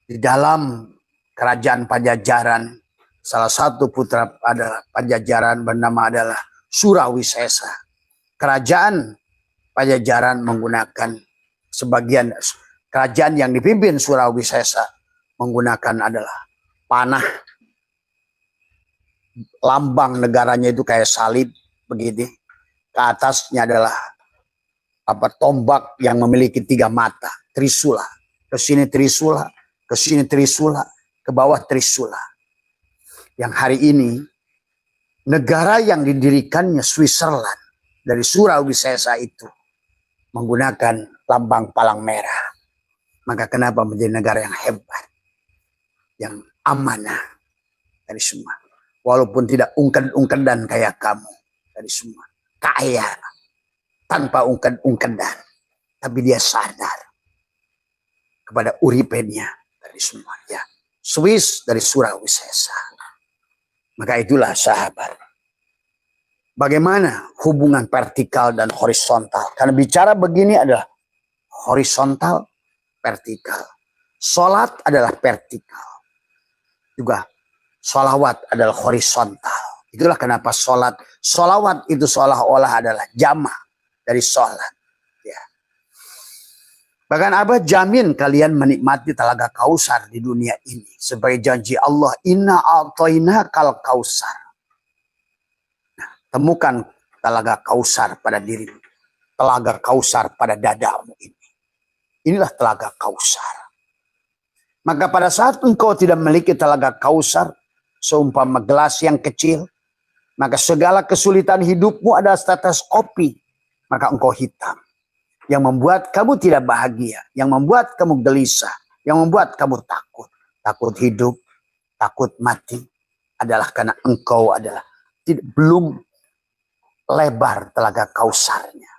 di dalam kerajaan Pajajaran salah satu putra adalah Pajajaran bernama adalah Surawisesa. Kerajaan Pajajaran menggunakan sebagian kerajaan yang dipimpin Surawisesa menggunakan adalah panah. Lambang negaranya itu kayak salib begini. Ke atasnya adalah tombak yang memiliki 3 mata, Trisula. Ke sini Trisula, ke sini Trisula, ke bawah Trisula. Yang hari ini negara yang didirikannya Switzerland dari Surawisesa itu menggunakan lambang palang merah. Maka kenapa menjadi negara yang hebat, yang amanah dari semua. Walaupun tidak ungked-ungkedan kayak kamu dari semua. Kaya tanpa ungked-ungkedan. Tapi dia sadar kepada uripennya dari semua. Ya. Swiss dari Surawisesa. Maka itulah sahabat. Bagaimana hubungan vertikal dan horizontal. Karena bicara begini adalah horizontal, vertikal. Salat adalah vertikal. Juga sholawat adalah horizontal. Itulah kenapa sholawat itu seolah-olah adalah jamak dari sholat. Ya. Bahkan Abah jamin kalian menikmati telaga Kausar di dunia ini. Sebagai janji Allah, inna a'toina kal kausar. Nah, temukan telaga Kausar pada dirimu. Telaga Kausar pada dadamu ini. Inilah telaga Kausar. Maka pada saat engkau tidak memiliki telaga Kausar, seumpama gelas yang kecil, maka segala kesulitan hidupmu adalah setetes kopi. Maka engkau hitam. Yang membuat kamu tidak bahagia. Yang membuat kamu gelisah. Yang membuat kamu takut. Takut hidup. Takut mati. Adalah karena engkau adalah belum lebar telaga Kausarnya.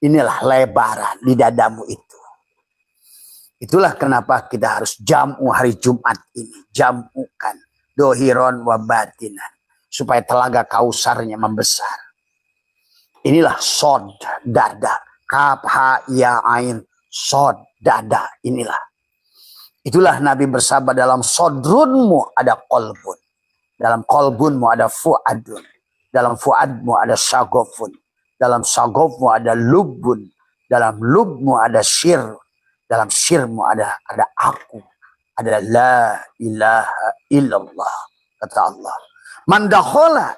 Inilah lebaran di dadamu itu. Itulah kenapa kita harus jamu hari Jumat ini. Jamukan. Dohiron wa batinan. Supaya telaga kausarnya membesar. Inilah sod dada. Kaf ha ya ain. Sod dada. Inilah. Itulah Nabi bersabda, dalam sodrunmu ada kolbun. Dalam kolbunmu ada fuadun. Dalam fuadmu ada syagofun. Dalam syagofmu ada lubbun. Dalam lubmu ada syir. Dalam syirmu ada aku. Ada la ilaha illallah. Kata Allah. Mandakhola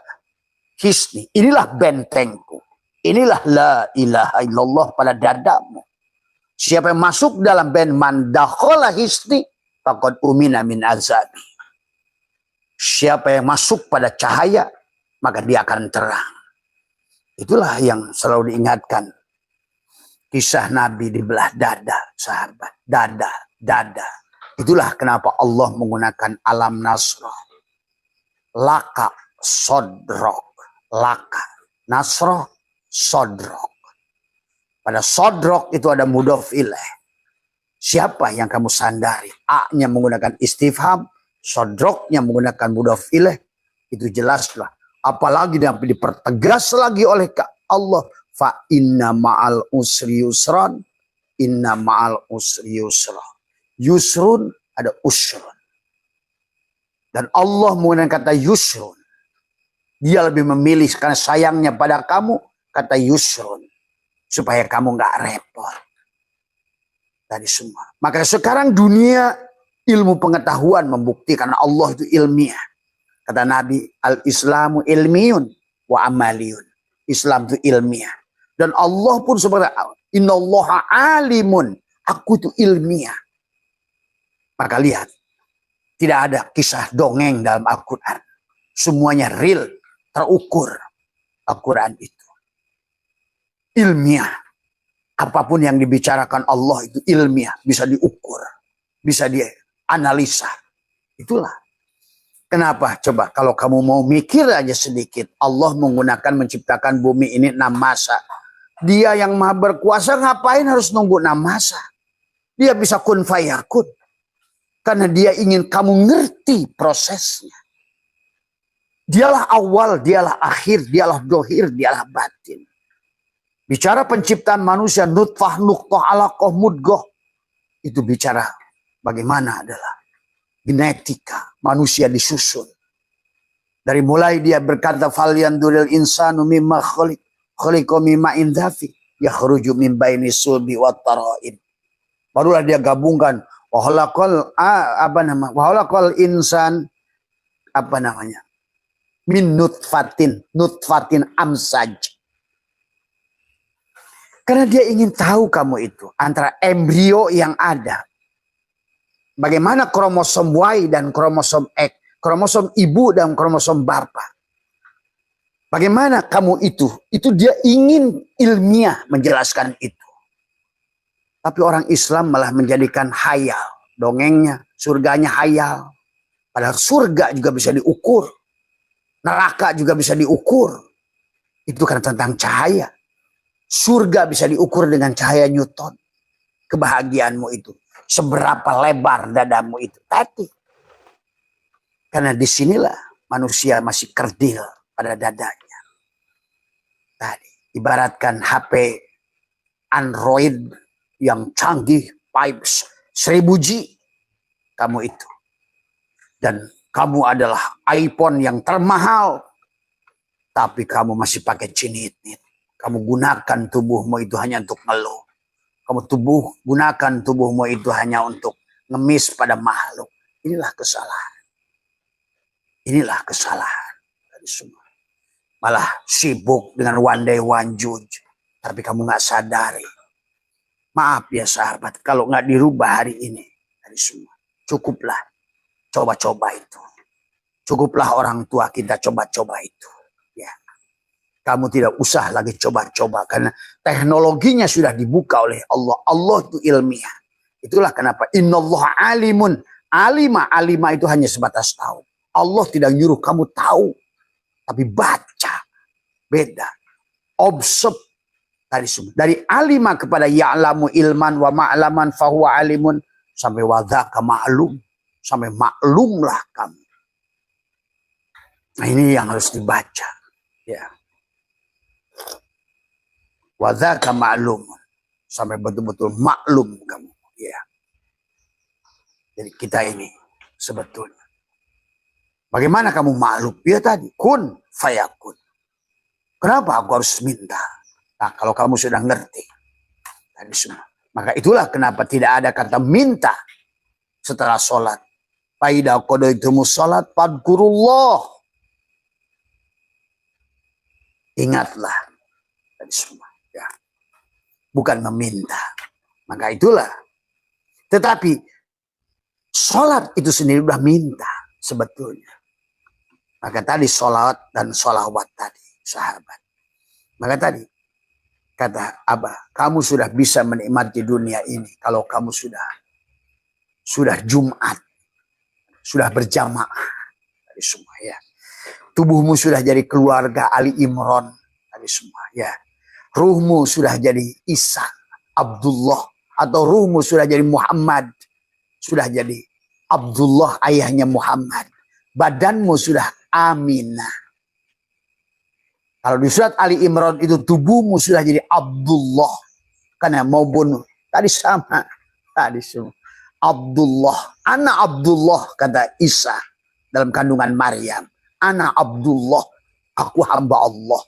hisni. Inilah bentengku. Inilah la ilaha illallah pada dadamu. Siapa yang masuk dalam ben mandakhola hisni, faqad umina min azabi. Siapa yang masuk pada cahaya, maka dia akan terang. Itulah yang selalu diingatkan. Kisah Nabi di belah dada, sahabat. Dada, dada. Itulah kenapa Allah menggunakan alam nasroh. Laka, sodrok. Laka, nasroh, sodrok. Pada sodrok itu ada mudhof ilaih. Siapa yang kamu sandari? A-nya menggunakan istifham, sodroknya menggunakan mudhof ilaih. Itu jelaslah. Apalagi dipertegas lagi oleh Allah. Fa inna ma'al usri yusran. Inna ma'al usri yusra. Yusrun ada usrun. Dan Allah menggunakan kata yusrun. Dia lebih memilih karena sayangnya pada kamu kata yusrun. Supaya kamu nggak repot. Dari semua. Maka sekarang dunia ilmu pengetahuan membuktikan Allah itu ilmiah. Kata Nabi, al-islamu ilmiyun wa amaliyun. Islam itu ilmiah. Dan Allah pun seperti innallaha alimun. Aku itu ilmiah. Maka lihat. Tidak ada kisah dongeng dalam Al-Quran. Semuanya real. Terukur. Al-Quran itu. Ilmiah. Apapun yang dibicarakan Allah itu ilmiah. Bisa diukur. Bisa dianalisa. Itulah. Kenapa? Coba kalau kamu mau mikir aja sedikit. Allah menggunakan menciptakan bumi ini 6 masa. Dia yang maha berkuasa ngapain harus nunggu 6 masa? Dia bisa kun fayakun. Karena dia ingin kamu ngerti prosesnya. Dialah awal, dialah akhir, dialah dohir, dialah batin. Bicara penciptaan manusia, nutfah, nuqtah, alaqah, mudghah. Itu bicara bagaimana adalah genetika manusia disusun. Dari mulai dia berkata falyanduril insanu mimma khaliqa mimma indhafi yakhruju min baini sulbi wat tara'ib. Barulah dia gabungkan wahalaqal wahalaqal insan min nutfatin amsaj. Karena dia ingin tahu kamu itu antara embrio yang ada. Bagaimana kromosom Y dan kromosom X. Kromosom ibu dan kromosom bapak. Bagaimana kamu itu? Itu dia ingin ilmiah menjelaskan itu. Tapi orang Islam malah menjadikan hayal. Dongengnya, surganya hayal. Padahal surga juga bisa diukur. Neraka juga bisa diukur. Itu karena tentang cahaya. Surga bisa diukur dengan cahaya Newton. Kebahagiaanmu itu. Seberapa lebar dadamu itu. Tadi. Karena disinilah manusia masih kerdil pada dadanya. Tadi. Ibaratkan HP Android yang canggih. 1000G. Kamu itu. Dan kamu adalah iPhone yang termahal. Tapi kamu masih pakai cinit-nit. Kamu gunakan tubuhmu itu hanya untuk ngeluh. Kamu gunakan tubuhmu itu hanya untuk ngemis pada makhluk. Inilah kesalahan. Inilah kesalahan. Dari semua. Malah sibuk dengan one day one judge. Tapi kamu gak sadari. Maaf ya sahabat. Kalau gak dirubah hari ini. Dari semua. Cukuplah. Coba-coba itu. Cukuplah orang tua kita coba-coba itu. Kamu tidak usah lagi coba-coba. Karena teknologinya sudah dibuka oleh Allah. Allah itu ilmiah. Itulah kenapa. Innallaha alimun. Alima itu hanya sebatas tahu. Allah tidak nyuruh kamu tahu. Tapi baca. Beda. Observe. Dari alima kepada ya'lamu ilman wa ma'laman fahuwa alimun. sampai wadzaka ma'lum, sampai maklumlah kamu. Nah, ini yang harus dibaca, ya. Wadzaka ma'lum, sampai betul-betul maklum kamu, ya. Jadi kita ini sebetulnya bagaimana kamu maklum? Ya tadi kun fayakun. Kenapa aku harus minta? Nah, kalau kamu sudah ngerti tadi semua, maka itulah kenapa tidak ada kata minta setelah sholat. Faida qadaytumus sholat fadkurullah. Ingatlah tadi semua, ya. Bukan meminta. Maka itulah. Tetapi sholat itu sendiri sudah minta sebetulnya. Maka tadi sholat dan sholawat tadi, sahabat. Maka tadi kata Abah, kamu sudah bisa menikmati dunia ini kalau kamu sudah Jumat, sudah berjamaah tadi semua, ya. Tubuhmu sudah jadi keluarga Ali Imran tadi semua, ya. Ruhmu sudah jadi Isa, Abdullah, atau ruhmu sudah jadi Muhammad, sudah jadi Abdullah ayahnya Muhammad. Badanmu sudah Aminah. Kalau di surat Ali Imran itu tubuhmu sudah jadi Abdullah. Karena mau bunuh. Tadi sama. Tadi semua. Abdullah. Ana Abdullah kata Isa dalam kandungan Maryam. Ana Abdullah. Aku hamba Allah.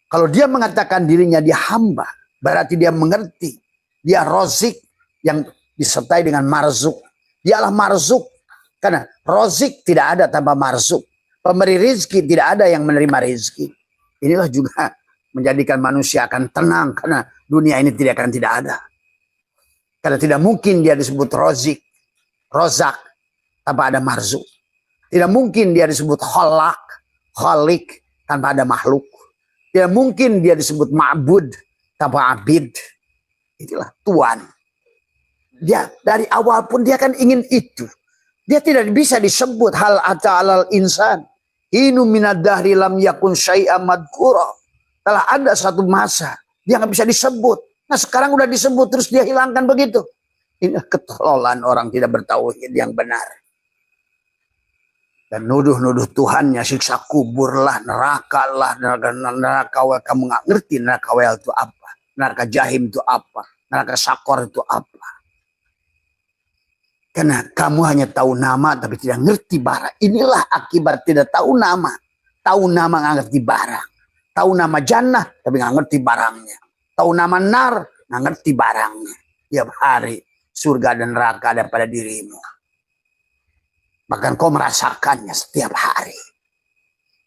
Kalau dia mengatakan dirinya dia hamba. Berarti dia mengerti. Dia rozik yang disertai dengan marzuk. Dialah marzuk. Karena rozik tidak ada tanpa marzuk. Pemberi rizki tidak ada yang menerima rizki. Inilah juga menjadikan manusia akan tenang. Karena dunia ini tidak ada. Karena tidak mungkin dia disebut rozik, rozak, tanpa ada marzuk. Tidak mungkin dia disebut kholak, kholik, tanpa ada makhluk. Tidak mungkin dia disebut ma'bud, tanpa abid. Itulah Tuhan. Dia dari awal pun dia kan ingin itu. Dia tidak bisa disebut hal ata'alal insan. Inu minad dahri lam yakun syai'am madkura. Telah ada satu masa dia nggak bisa disebut. Nah sekarang udah disebut terus dia hilangkan begitu. Ini ketololan orang tidak bertauhid yang benar. Dan nuduh-nuduh Tuhannya, siksa kubur lah, neraka lah, neraka wel. Kamu nggak ngerti neraka wel itu apa, neraka jahim itu apa, neraka sakor itu apa. Karena kamu hanya tahu nama tapi tidak ngerti barang. Inilah akibat tidak tahu nama. Tahu nama nggak ngerti barang. Tahu nama jannah tapi nggak ngerti barangnya. Tahu nama nar nggak ngerti barangnya. Tiap hari surga dan neraka ada pada dirimu. Bahkan kau merasakannya setiap hari.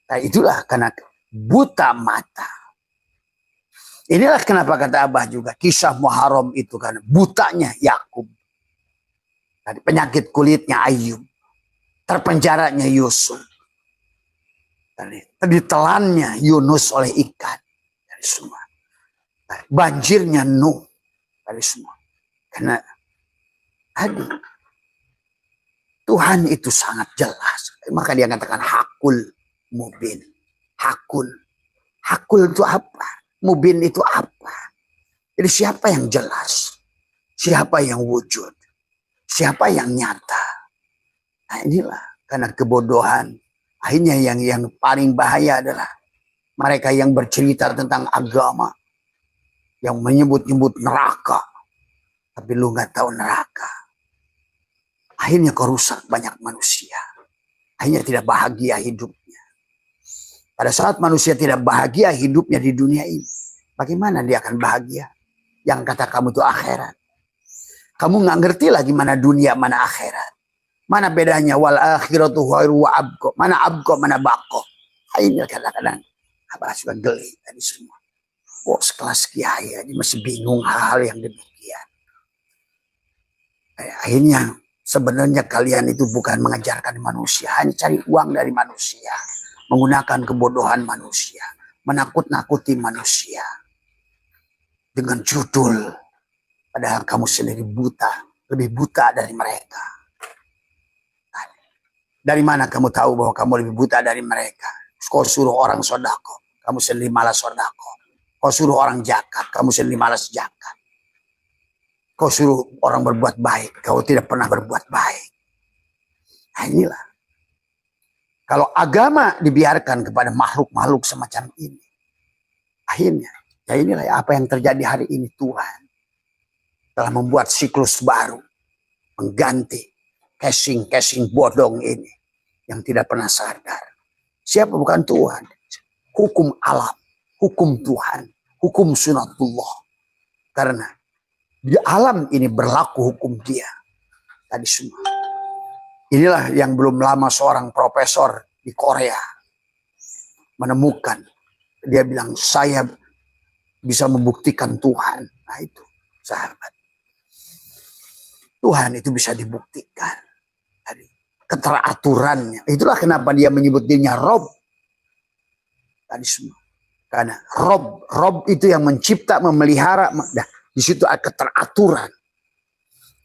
Nah itulah karena buta mata. Inilah kenapa kata Abah juga kisah Muharram itu kan butanya Yakub. Tadi penyakit kulitnya Ayub. Terpenjaranya Yusuf. Tadi ditelannya Yunus oleh ikan. Dari semua. Banjirnya Nuh. Dari semua. Karena tadi Tuhan itu sangat jelas. Maka dia katakan hakul mubin. Hakul. Hakul itu apa? Mubin itu apa? Jadi siapa yang jelas? Siapa yang wujud? Siapa yang nyata? Nah inilah karena kebodohan. Akhirnya yang paling bahaya adalah mereka yang bercerita tentang agama. Yang menyebut-nyebut neraka. Tapi lu gak tahu neraka. Akhirnya kau rusak banyak manusia. Akhirnya tidak bahagia hidupnya. Pada saat manusia tidak bahagia hidupnya di dunia ini. Bagaimana dia akan bahagia? Yang kata kamu itu akhirat. Kamu nggak ngerti lagi mana dunia, mana akhirat. Mana bedanya wal akhiratu khairu wa abqa. Mana abqa, mana baqa. Ini kadang-kadang abah suka geli tadi semua. Oh sekelas kiai aja masih bingung hal-hal yang demikian. Akhirnya sebenarnya kalian itu bukan mengajarkan manusia. Hanya cari uang dari manusia. Menggunakan kebodohan manusia. Menakut-nakuti manusia. Dengan judul. Padahal kamu sendiri buta. Lebih buta dari mereka. Dari mana kamu tahu bahwa kamu lebih buta dari mereka? Kau suruh orang sodako. Kamu sendiri malas sodako. Kau suruh orang zakat. Kamu sendiri malas zakat. Kau suruh orang berbuat baik, kau tidak pernah berbuat baik. Nah, inilah. Kalau agama dibiarkan kepada makhluk-makhluk semacam ini, akhirnya, ya inilah apa yang terjadi hari ini. Tuhan telah membuat siklus baru, mengganti casing bodong ini yang tidak pernah sadar. Siapa bukan Tuhan? Hukum alam, hukum Tuhan, hukum sunatullah. Karena di alam ini berlaku hukum dia. Tadi semua. Inilah yang belum lama seorang profesor di Korea menemukan. Dia bilang, saya bisa membuktikan Tuhan. Nah itu, sahabat. Tuhan itu bisa dibuktikan. Dari keteraturannya. Itulah kenapa dia menyebut dirinya Rob. Tadi semua. Karena Rob itu yang mencipta, memelihara. Nah, di situ ada keteraturan.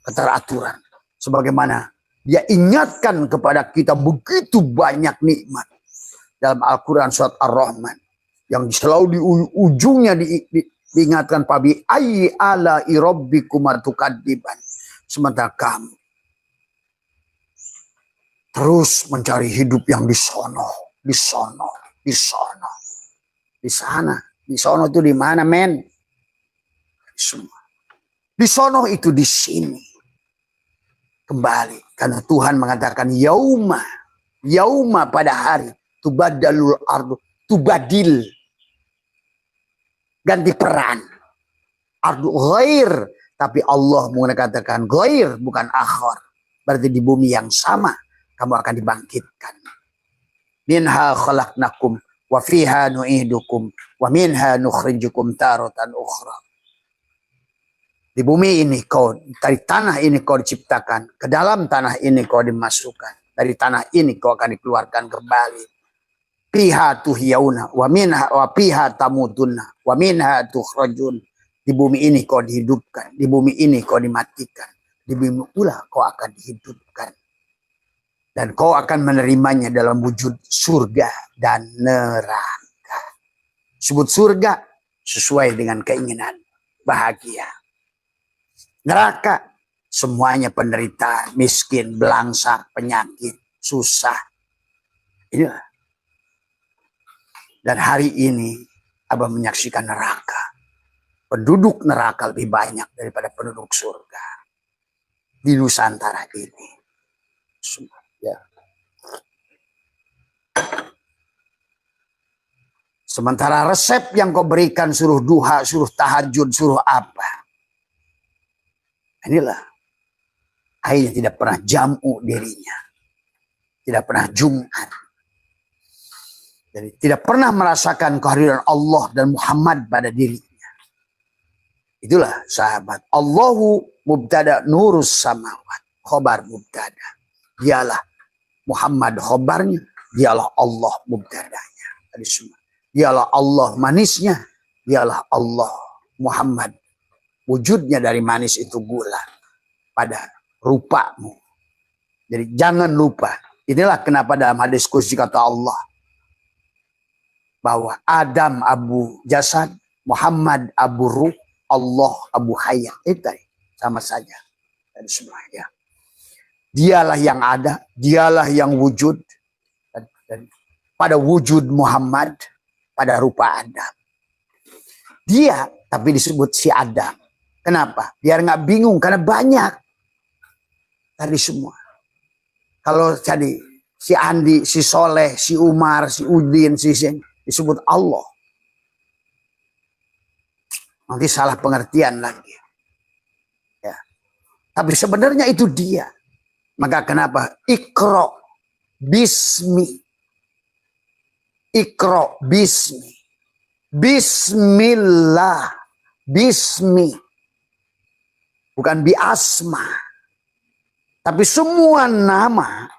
Keteraturan. Sebagaimana dia ingatkan kepada kita begitu banyak nikmat. Dalam Al-Quran surat Ar-Rahman. Yang selalu di ujungnya diingatkan. Fabi ayyi ala'i rabbikuma tukadziban. Sementara kamu terus mencari hidup yang di sono. Di sono. Di sono. Di sana. Di sono itu di mana, men? Semua. Di sono itu di sini. Kembali. Karena Tuhan mengatakan yauma pada hari tubadalul ardu tubadil. Ganti peran. Ardu ghair. Tapi Allah mengatakan ghair bukan akhir. Berarti di bumi yang sama kamu akan dibangkitkan. Minha khalaqnakum wa fiha nu'idukum wa minha nukhrijukum taratan ukhra. Di bumi ini kau, dari tanah ini kau diciptakan. Ke dalam tanah ini kau dimasukkan. Dari tanah ini kau akan dikeluarkan kembali. Piha tuhyauna wa minha wa piha tamutunna wa minha tukhrajun. Di bumi ini kau dihidupkan. Di bumi ini kau dimatikan. Di bumi pula kau akan dihidupkan. Dan kau akan menerimanya dalam wujud surga dan neraka. Sebut surga sesuai dengan keinginan. Bahagia. Neraka semuanya penderitaan, miskin, belangsak, penyakit, susah. Inilah. Dan hari ini Abah menyaksikan neraka. Penduduk neraka lebih banyak daripada penduduk surga. Di Nusantara ini. Ya. Sementara resep yang kau berikan suruh duha, suruh tahajud, suruh apa. Inilah. Akhirnya tidak pernah jamu dirinya. Tidak pernah Jumat. Jadi tidak pernah merasakan kehadiran Allah dan Muhammad pada dirinya. Itulah sahabat. Allahu mubtada nurus samawat. Khobar mubtada. Dialah Muhammad khobarnya. Dialah Allah mubtadanya. Tadi semua. Dialah Allah manisnya. Dialah Allah Muhammad. Wujudnya dari manis itu gula pada rupamu. Jadi jangan lupa. Inilah kenapa dalam hadis qudsi kata Allah. Bahwa Adam abu jasad, Muhammad abu ruh, Allah abu hayat. Itu sama saja. Dan semua ya. Dialah yang ada, dialah yang wujud. Dan pada wujud Muhammad, pada rupa Adam. Dia, tapi disebut si Adam. Kenapa? Biar nggak bingung, karena banyak. Tadi semua. Kalau tadi si Andi, si Soleh, si Umar, si Udin, si Sen, disebut Allah. Nanti salah pengertian lagi. Ya. Tapi sebenarnya itu dia. Maka kenapa? Iqra bismi. Iqra bismi. Bismillah. Bismi. Bukan biasma. Tapi semua nama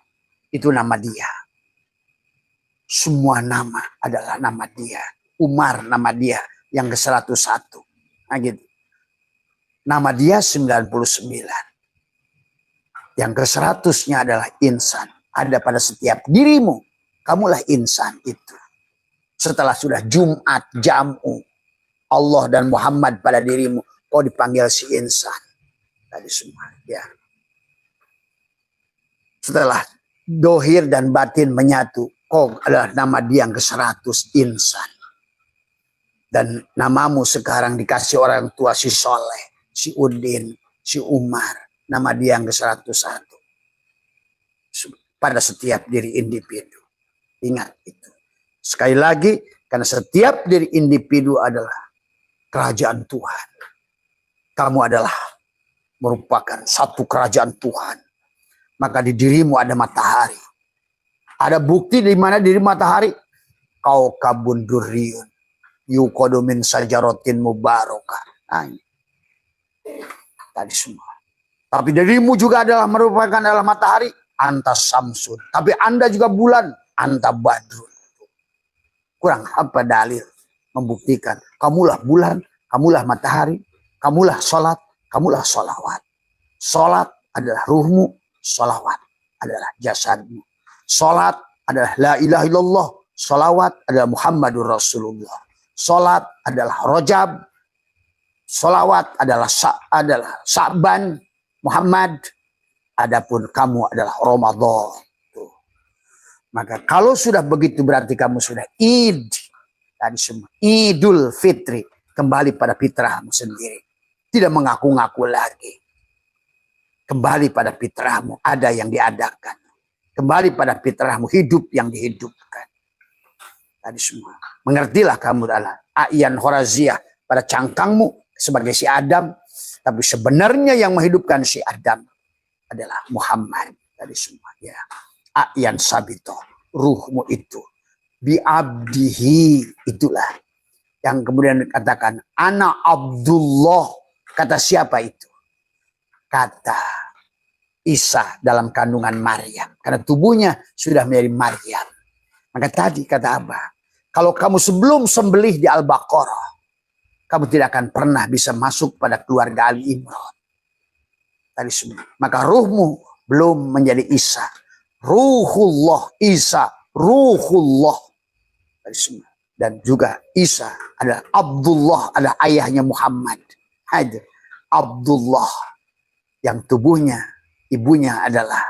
itu nama dia. Semua nama adalah nama dia. Umar nama dia yang ke-101. Nah gitu. Nama dia 99. Yang ke-100-nya adalah insan. Ada pada setiap dirimu. Kamulah insan itu. Setelah sudah Jumat, jamu. Allah dan Muhammad pada dirimu. Kau dipanggil si insan. Tadi semua. Ya. Setelah dohir dan batin menyatu, kau adalah nama dia yang ke-100 insan. Dan namamu sekarang dikasih orang tua si Soleh, si Udin, si Umar. Nama dia yang ke-101. Pada setiap diri individu. Ingat itu. Sekali lagi, karena setiap diri individu adalah kerajaan Tuhan. Kamu adalah merupakan satu kerajaan Tuhan. Maka di dirimu ada matahari. Ada bukti di mana diri matahari? Kau kabun duriyun. Yuqadu min sajarotin mubarakah. Nah, tadi semua. Tapi dirimu juga adalah merupakan adalah matahari. Anta samsun. Tapi Anda juga bulan. Anta badrun. Kurang apa dalil membuktikan. Kamulah bulan. Kamulah matahari. Kamulah sholat. Kamulah sholawat. Sholat adalah ruhmu. Sholawat adalah jasadmu. Sholat adalah la ilaha illallah. Sholawat adalah Muhammadur Rasulullah. Sholat adalah rojab. Sholawat adalah Sa'ban Muhammad. Adapun kamu adalah Ramadan. Tuh. Maka kalau sudah begitu berarti kamu sudah Id. Tadi semua. Idul Fitri. Kembali pada fitrahmu sendiri. Tidak mengaku-ngaku lagi. Kembali pada fitrahmu. Ada yang diadakan. Kembali pada fitrahmu. Hidup yang dihidupkan. Tadi semua. Mengertilah kamu adalah A'yan Horaziah pada cangkangmu sebagai si Adam. Tapi sebenarnya yang menghidupkan si Adam adalah Muhammad. Tadi semua. Ya. A'yan Sabito. Ruhmu itu. Bi'abdihi. Itulah. Yang kemudian dikatakan. Ana Abdullah. Kata siapa itu? Kata Isa dalam kandungan Maryam. Karena tubuhnya sudah menjadi Maryam. Maka tadi kata Abah. Kalau kamu sebelum sembelih di Al-Baqarah. Kamu tidak akan pernah bisa masuk pada keluarga Ali Imran. Tadi semua. Maka ruhmu belum menjadi Isa. Ruhullah. Isa. Ruhullah. Tadi semua. Dan juga Isa adalah Abdullah. Adalah ayahnya Muhammad. Hadir. Abdullah. Yang tubuhnya. Ibunya adalah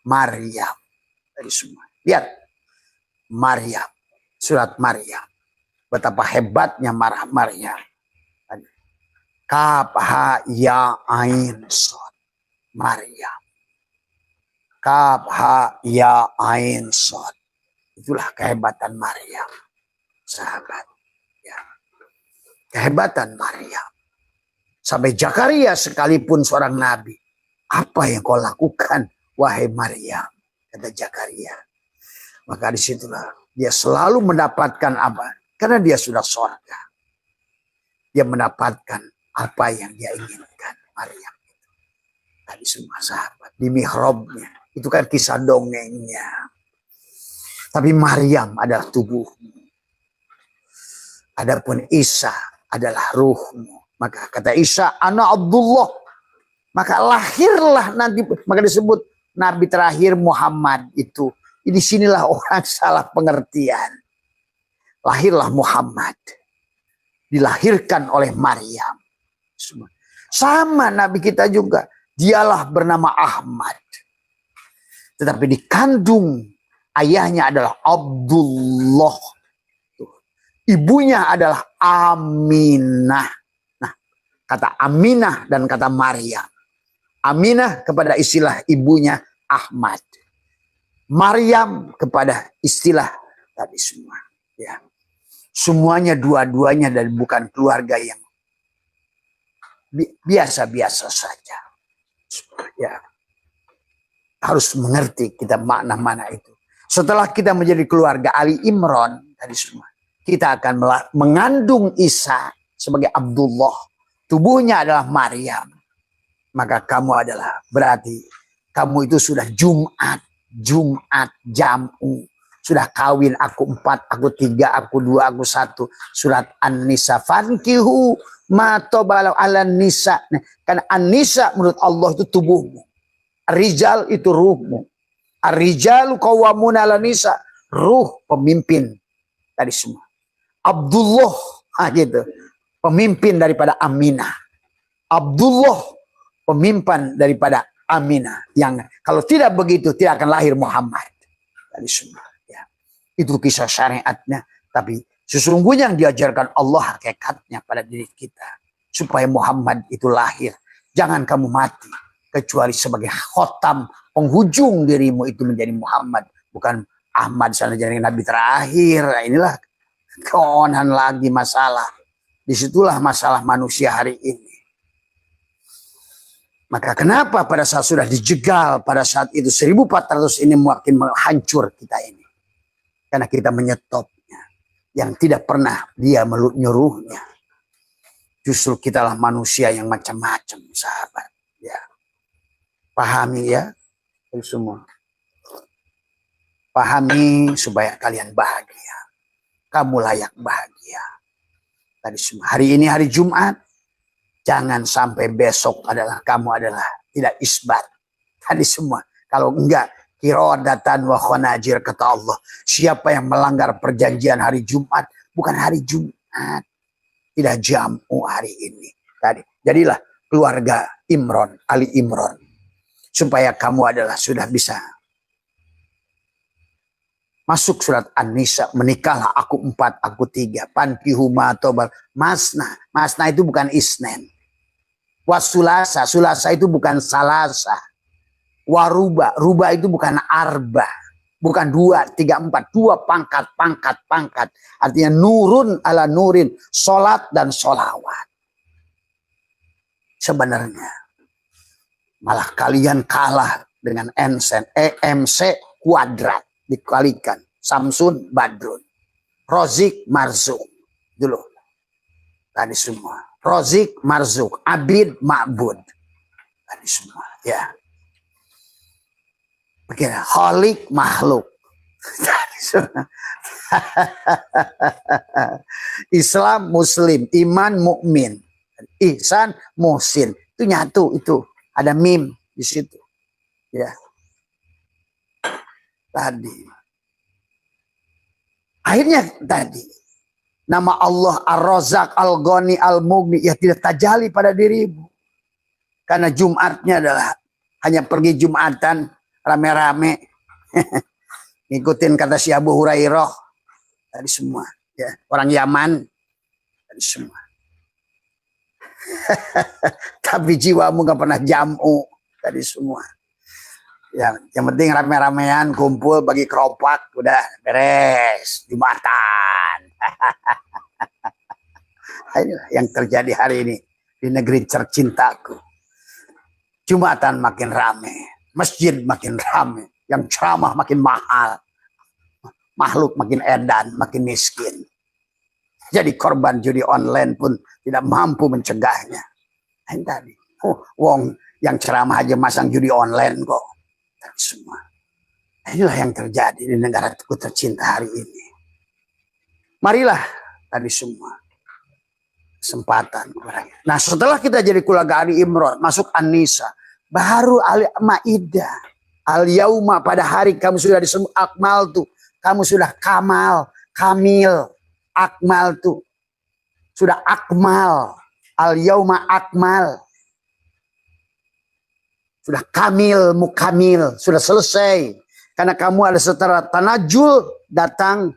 Maryam. Tadi semua. Lihat. Maryam. Surat Maryam. Betapa hebatnya Maryam. Kaf ha ya ain shad. Maryam. Kaf ha ya ain shad. Itulah kehebatan Maryam. Sahabat. Ya. Kehebatan Maryam. Sampai Zakaria sekalipun seorang nabi. Apa yang kau lakukan wahai Maryam? Kata Zakaria. Maka disitulah dia selalu mendapatkan apa? Karena dia sudah surga. Dia mendapatkan apa yang dia inginkan. Maryam itu. Tadi semua sahabat. Di mihrabnya. Itu kan kisah dongengnya. Tapi Maryam adalah tubuhmu. Adapun Isa adalah ruhmu. Maka kata Isa, ana Abdullah. Maka lahirlah nanti. Maka disebut Nabi terakhir Muhammad itu. Di sinilah orang salah pengertian. Lahirlah Muhammad. Dilahirkan oleh Maryam. Sama Nabi kita juga. Dialah bernama Ahmad. Tetapi dikandung ayahnya adalah Abdullah. Ibunya adalah Aminah. Nah, kata Aminah dan kata Maryam. Aminah kepada istilah ibunya Ahmad. Maryam kepada istilah tadi semua. Ya. Semuanya dua-duanya dan bukan keluarga yang biasa-biasa saja. Ya. Harus mengerti kita makna mana itu. Setelah kita menjadi keluarga Ali Imran tadi semua. Kita akan mengandung Isa sebagai Abdullah. Tubuhnya adalah Maryam. Maka kamu adalah berarti kamu itu sudah Jumat jamu. Sudah kawin aku 4, aku 3, aku 2, aku 1. Surat An-Nisa. Fankihu ma tobalau ala nisa. Karena An-Nisa menurut Allah itu tubuhmu. Rijal itu ruhmu. Ar-rijalu qawwamuna ala nisa. Ruh pemimpin. Tadi semua. Abdullah. Gitu. Pemimpin daripada Aminah. Abdullah. pemimpan daripada Aminah, yang kalau tidak begitu tidak akan lahir Muhammad. Dari semua, ya. Itu kisah syariatnya. Tapi sesungguhnya yang diajarkan Allah hakikatnya pada diri kita, supaya Muhammad itu lahir. Jangan kamu mati kecuali sebagai khotam, penghujung dirimu itu menjadi Muhammad, bukan Ahmad sana jadi nabi terakhir. Nah, inilah keonahan lagi masalah. Disitulah masalah manusia hari ini. Maka kenapa pada saat sudah dijegal pada saat itu 1400 ini makin hancur kita ini. Karena kita menyetopnya. Yang tidak pernah dia menyuruhnya. Justru kitalah manusia yang macam-macam, sahabat. Ya. Pahami ya. Itu semua. Pahami supaya kalian bahagia. Kamu layak bahagia. Tadi semua. Hari ini hari Jumat. Jangan sampai besok kamu adalah tidak isbat. Tadi semua. Kalau enggak, kirodatan wa khonajir, kata Allah. Siapa yang melanggar perjanjian hari Jumat, bukan hari Jumat. Tidak jamu hari ini. Tadi. Jadilah keluarga Imron, Ali Imron. Supaya kamu adalah sudah bisa masuk surat An-Nisa. Menikahlah aku 4, aku 3. Pankihuma tobal. Masna. Masna itu bukan isnen. Wasulasa, sulasa itu bukan salasa. Waruba, ruba itu bukan arba. Bukan 2, 3, 4. 2 pangkat. Artinya nurun ala nurin. Solat dan solawat. Sebenarnya. Malah kalian kalah dengan EMC kuadrat. Dikalikan. Samsun, Badrun. Rozik, Marzuk. Dulu. Tadi semua. Rozik, Marzuk, Abid, Ma'bud. Tadi semua, ya. Begini, Khalik, makhluk. Tadi semua. Islam, Muslim, iman, mukmin, ihsan, muhsin. Itu nyatu, itu ada mim di situ, ya. Tadi. Akhirnya tadi. Nama Allah Ar-Razak, Al-Ghani, Al-Mughni, ya tidak tajali pada dirimu. Karena Jumatnya adalah hanya pergi Jumatan rame-rame. Ngikutin kata si Abu Hurairah. Tadi semua. Ya, orang Yaman. Tadi semua. Tapi jiwamu gak pernah jamu. Tadi semua. Ya, yang penting rame-ramean, kumpul, bagi keropak, udah beres. Jumatan. Inilah yang terjadi hari ini di negeri tercintaku. Jumatan makin rame, masjid makin rame, yang ceramah makin mahal, makhluk makin edan, makin miskin. Jadi korban judi online pun tidak mampu mencegahnya. Ini tadi, wong yang ceramah aja masang judi online kok. Semua. Inilah yang terjadi di negaraku tercinta hari ini. Marilah tadi semua kesempatan. Nah, setelah kita jadi keluarga Ali Imran, masuk An-Nisa, baru Al-Maidah. Al-Yauma, pada hari kamu sudah disebut akmal tuh, kamu sudah kamal, kamil, akmal tuh, sudah akmal. Al-Yauma akmal, sudah kamil, mukamil, sudah selesai. Karena kamu ada setara tanajul datang.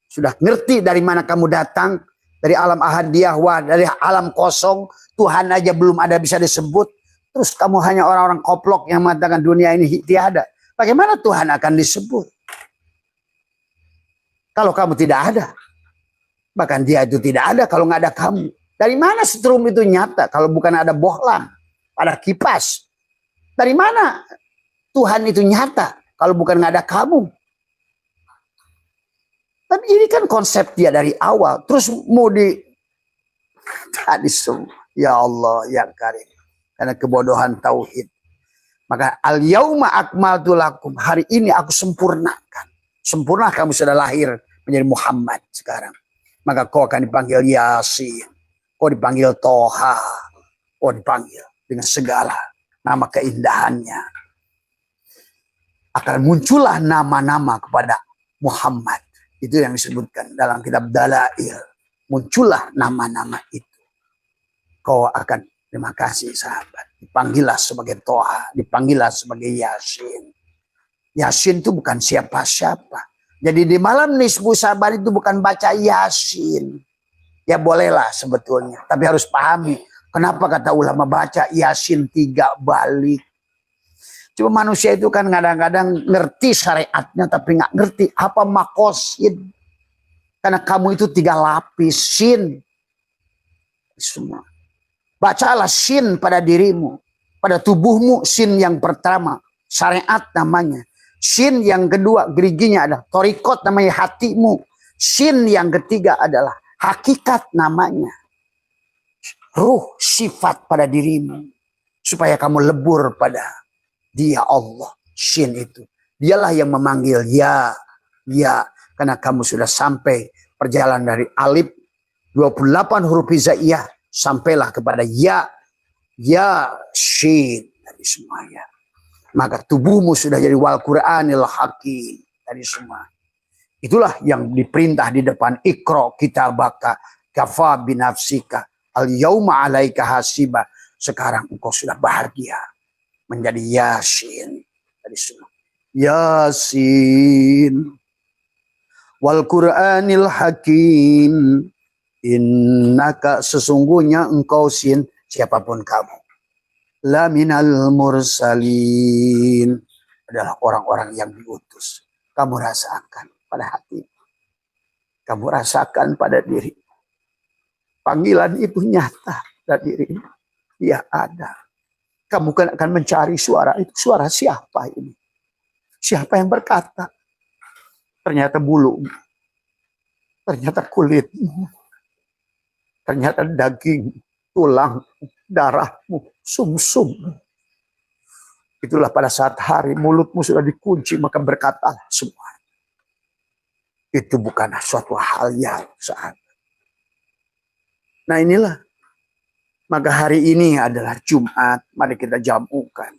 Sudah ngerti dari mana kamu datang. Dari alam ahadiyah, dari alam kosong. Tuhan aja belum ada bisa disebut. Terus kamu hanya orang-orang koplok yang mengatakan dunia ini tiada. Bagaimana Tuhan akan disebut? Kalau kamu tidak ada. Bahkan dia itu tidak ada kalau nggak ada kamu. Dari mana setrum itu nyata kalau bukan ada bohlam pada kipas? Dari mana Tuhan itu nyata kalau bukan nggak ada kamu? Dan ini kan konsep dia dari awal. Terus mau tadi semua. Ya Allah, ya Karim. Karena kebodohan tauhid. Maka al-yauma akmaltu lakum. Hari ini aku sempurnakan. Sempurna kamu sudah lahir menjadi Muhammad sekarang. Maka kau akan dipanggil Yasin. Kau dipanggil Toha. Kau dipanggil dengan segala nama keindahannya. Akan muncullah nama-nama kepada Muhammad. Itu yang disebutkan dalam kitab Dalail. Muncullah nama-nama itu. Kau akan, terima kasih sahabat. dipanggillah sebagai Toha, dipanggillah sebagai Yasin. Yasin itu bukan siapa-siapa. Jadi di malam nisfu Sa'ban itu bukan baca Yasin. Ya bolehlah sebetulnya, tapi harus pahami kenapa kata ulama baca Yasin 3 balik. Cuma manusia itu kan kadang-kadang ngerti syariatnya tapi nggak ngerti apa makosid. Karena kamu itu 3 lapis sin. Semua. Bacalah sin pada dirimu, pada tubuhmu. Sin yang pertama syariat namanya. Sin yang kedua geriginya adalah torikot namanya hatimu. Sin yang ketiga adalah hakikat namanya. Ruh sifat pada dirimu. Supaya kamu lebur pada Dia Allah. Sin itu. Dialah yang memanggil ya. Ya. Karena kamu sudah sampai perjalanan dari alif 28 huruf hijaiyah. Sampailah kepada ya. Ya shin. Dari semuanya. Maka tubuhmu sudah jadi wal Qur'anil hakim. Dari semua. Itulah yang diperintah di depan ikra kitabaka kafa binafsika al yauma alaika hasiba. Sekarang engkau sudah bahagia menjadi Yasin. Dari semua. Yasin wal Qur'anil hakim. Innaka sesungguhnya engkau sin siapapun kamu. La minal mursalin adalah orang-orang yang diutus. Kamu rasakan pada hati. Kamu rasakan pada diri. Panggilan itu nyata pada diri. Dia ada. Kamu kan akan mencari suara itu. Suara siapa ini? Siapa yang berkata? Ternyata bulu. Ternyata kulitmu. Ternyata daging, tulang, darahmu, sumsum. Itulah pada saat hari mulutmu sudah dikunci, maka berkatalah semua. Itu bukan suatu hal yang saat. Nah inilah. Maka hari ini adalah Jumat. Mari kita jamukan.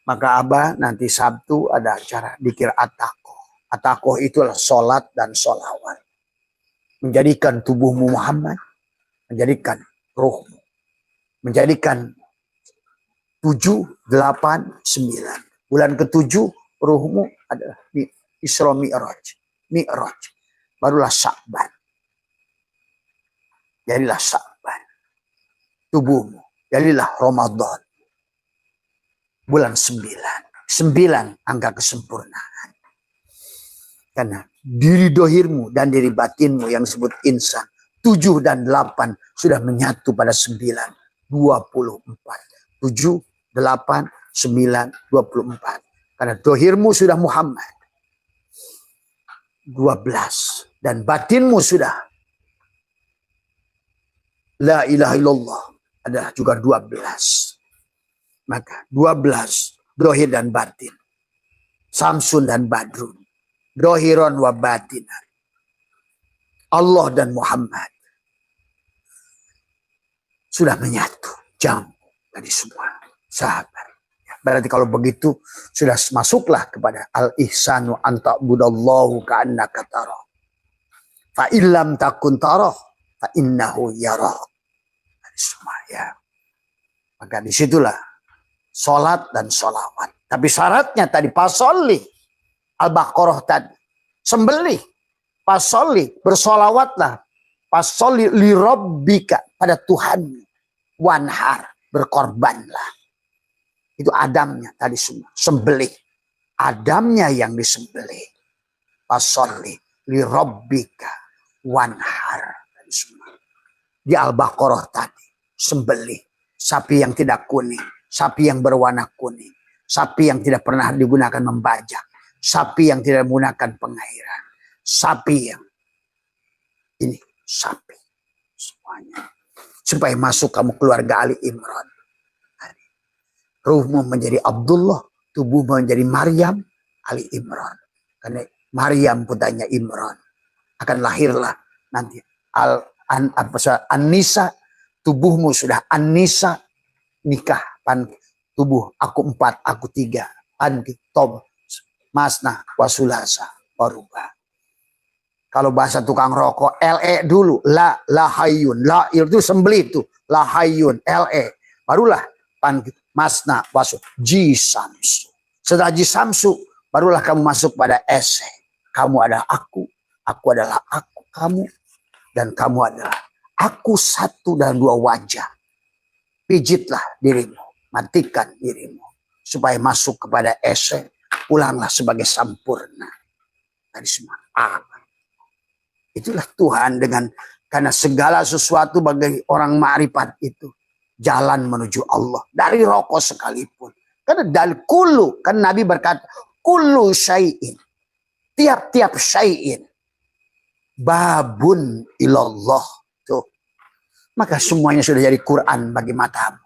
Maka Abah nanti Sabtu ada acara dikir atakoh. Atakoh itulah sholat dan sholawat. Menjadikan tubuhmu Muhammad. Menjadikan ruhmu. Menjadikan 7, 8, 9. Bulan ke-7 ruhmu adalah Isra Mi'raj. Mi'raj. Barulah Sa'ban. Jadilah Sa'ban. Tubuhmu. Jadilah Ramadan. Bulan 9. 9 angka kesempurnaan. Karena diri dohirmu dan diri batinmu yang disebut insan. 7 dan 8 sudah menyatu pada 9. 24. 7, 8, 9, 24. Karena dohirmu sudah Muhammad. 12. Dan batinmu sudah La ilaha illallah adalah juga 12. Maka 12 dohir dan batin. Samsun dan Badrun. Dohiron wa batinan. Allah dan Muhammad. Sudah menyatu. Jam dari semua. Sahabat. Berarti kalau begitu sudah masuklah kepada al-ihsanu anta'budallahu ka'annaka tarah. Fa illam takun tarah fa innahu yarah. Semua ya. Maka disitulah sholat dan sholawat. Tapi syaratnya tadi pasolli Al-Baqarah tadi. Sembelih. Pasolli. Bersolawatlah. Pasolli li rabbika. Pada Tuhan. Wanhar. Berkorbanlah. Itu Adamnya tadi semua. Sembelih. Adamnya yang disembelih. Pasolli li rabbika. Wanhar. Tadi semua. Di Al-Baqarah tadi. Sembelih. Sapi yang tidak kuning. Sapi yang berwarna kuning. Sapi yang tidak pernah digunakan membajak. Sapi yang tidak menggunakan pengairan. Sapi yang ini. Sapi. Semuanya. Supaya masuk kamu keluarga Ali Imran. Ruhmu menjadi Abdullah. Tubuhmu menjadi Maryam. Ali Imran. Karena Maryam putranya Imran. Akan lahirlah nanti. An-Nisa. Tubuhmu sudah An-Nisa. Nikah. Tubuh aku 4, aku 3. An-Kitob. Masna. Wasulasa. Waruba. Kalau bahasa tukang rokok. LE dulu. La hayun. La itu sembelih itu. La hayun. LE. Barulah. masna wasu jisamsu. Setelah jisamsu, barulah kamu masuk pada ese. Kamu adalah aku adalah aku, kamu, dan kamu adalah aku satu dan dua wajah. Pijitlah dirimu, matikan dirimu, supaya masuk kepada ese, pulanglah sebagai sampurna. Tadi semua. Itulah Tuhan karena segala sesuatu bagi orang ma'rifat itu jalan menuju Allah. Dari rokok sekalipun. Karena dari kulu, kan Nabi berkata, kulu syai'in. Tiap-tiap syai'in. Babun ilallah. Tuh. Maka semuanya sudah jadi Quran bagi matamu.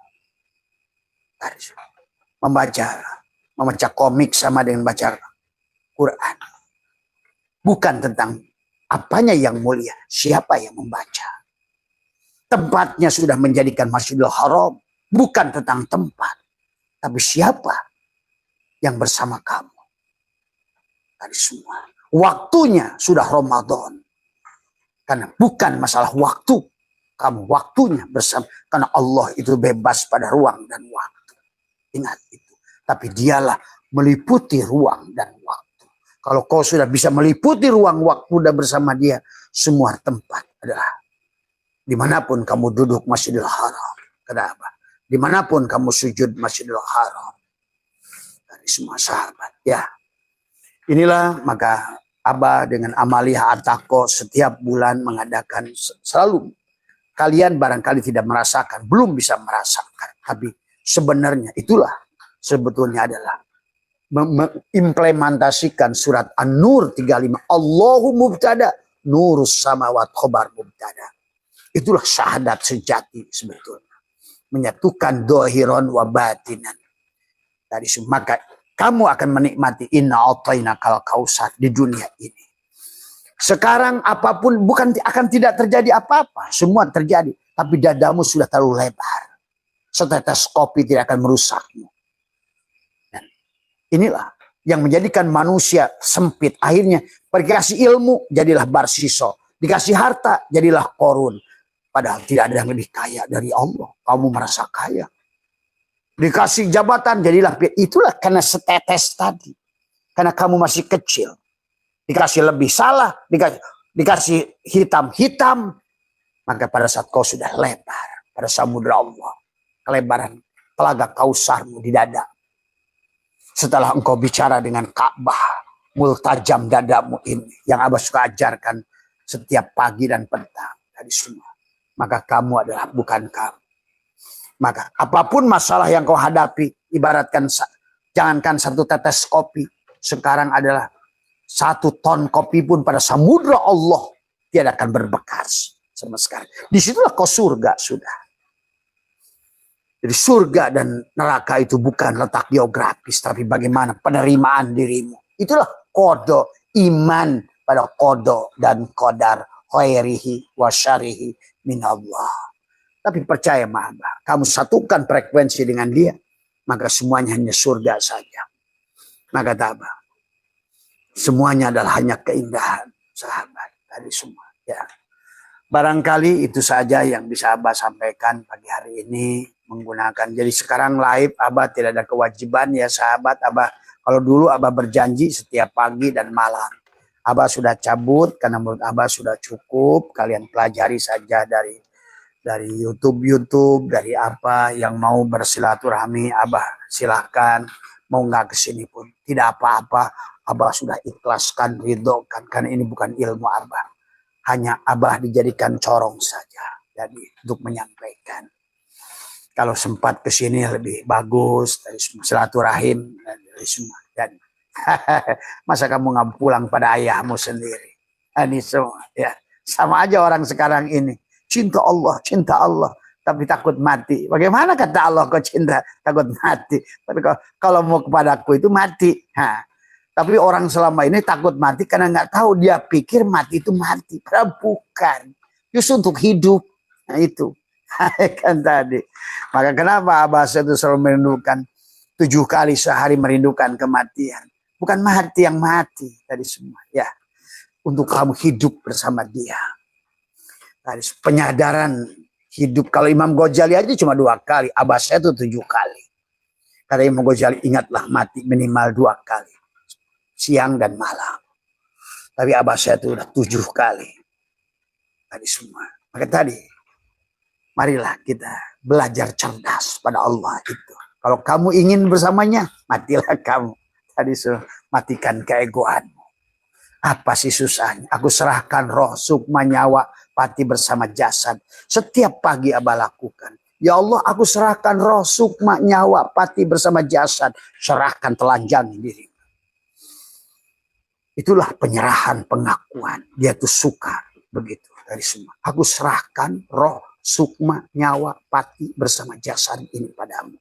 Membaca komik sama dengan baca Quran. Bukan tentang apanya yang mulia, siapa yang membaca. Tempatnya sudah menjadikan Masjidil Haram. Bukan tentang tempat, tapi siapa yang bersama kamu. Tadi semua. Waktunya sudah Ramadan. Karena bukan masalah waktu. Kamu waktunya bersama. Karena Allah itu bebas pada ruang dan waktu. Ingat itu. Tapi dialah meliputi ruang dan waktu. Kalau kau sudah bisa meliputi ruang waktu dan bersama dia, semua tempat adalah dimanapun kamu duduk Masjidil Haram. Kenapa? Dimanapun kamu sujud Masjidil Haram. Dari semua sahabat. Ya. Inilah maka Abah dengan Amalia Atako setiap bulan mengadakan selalu. Kalian barangkali tidak merasakan, belum bisa merasakan. Tapi sebenarnya itulah sebetulnya adalah mengimplementasikan surat An-Nur 35. Allahu mubtada, nurus samawat khobar mubtada. Itulah syahadat sejati sebetulnya. Menyatukan dohiron wa batinan. Dari maka kamu akan menikmati inna a'tainakal kausar di dunia ini. Sekarang apapun bukan akan tidak terjadi apa-apa. Semua terjadi. Tapi dadamu sudah terlalu lebar. Setetes kopi tidak akan merusakmu. Inilah yang menjadikan manusia sempit. Akhirnya dikasih ilmu jadilah Barsiso. Dikasih harta jadilah Korun. Padahal tidak ada yang lebih kaya dari Allah. Kamu merasa kaya. Dikasih jabatan jadilah. Itulah karena setetes tadi. Karena kamu masih kecil. Dikasih lebih salah. Dikasih hitam-hitam. Maka pada saat kau sudah lebar. Pada samudra Allah. Kelebaran telaga kausarmu di dada. Setelah engkau bicara dengan Ka'bah, multajam dadamu ini, yang Abah suka ajarkan setiap pagi dan petang dari semua. Maka kamu adalah bukan kamu. Maka apapun masalah yang kau hadapi, ibaratkan jangankan satu tetes kopi, sekarang adalah 1 ton kopi pun pada samudra Allah tidak akan berbekas sama sekali. Disitulah kau surga sudah. Jadi surga dan neraka itu bukan letak geografis, tapi bagaimana penerimaan dirimu. Itulah kodo iman pada kodo dan kodar khairihi wa syarihi minallah. Tapi percaya Abah, kamu satukan frekuensi dengan dia, maka semuanya hanya surga saja. Maka Abah, semuanya adalah hanya keindahan sahabat dari semua. Ya. Barangkali itu saja yang bisa Abah sampaikan pagi hari ini menggunakan. Jadi sekarang live Abah tidak ada kewajiban ya sahabat. Abah kalau dulu Abah berjanji setiap pagi dan malam. Abah sudah cabut karena menurut Abah sudah cukup. Kalian pelajari saja dari YouTube, dari apa yang mau bersilaturahmi Abah silahkan. Mau nggak kesini pun tidak apa-apa. Abah sudah ikhlaskan, ridhokan karena ini bukan ilmu Abah. Hanya Abah dijadikan corong saja. Jadi untuk menyampaikan. Kalau sempat ke sini lebih bagus dari semua silaturahim dari semua. Dan masa kamu nggak pulang pada ayahmu sendiri? Ini semua ya sama aja orang sekarang ini cinta Allah, tapi takut mati. Bagaimana kata Allah kau cinta takut mati? Tapi kalau mau kepadaku itu mati. Tapi orang selama ini takut mati karena nggak tahu, dia pikir mati itu mati. Padahal bukan. Justru untuk hidup. Nah itu. Kan tadi. Maka kenapa Abah itu selalu merindukan 7 kali sehari merindukan kematian. Bukan mati yang mati tadi semua. Ya. Untuk kamu hidup bersama dia. Tadi penyadaran hidup. Kalau Imam Ghazali aja cuma 2 kali. Abah itu 7 kali. Kata Imam Ghazali, ingatlah mati minimal 2 kali. Siang dan malam. Tapi abah saya itu udah 7 kali. Tadi semua. Maka tadi, marilah kita belajar cerdas pada Allah itu. Kalau kamu ingin bersamanya, matilah kamu. Tadi suruh matikan keegoanmu. Apa sih susahnya? Aku serahkan roh, sukma, nyawa, pati bersama jasad. Setiap pagi abah lakukan. Ya Allah, aku serahkan roh, sukma, nyawa, pati bersama jasad. Serahkan, telanjangi diri. Itulah penyerahan, pengakuan. Dia tuh suka begitu dari semua. Aku serahkan roh, sukma, nyawa, pati bersama jasad ini padamu.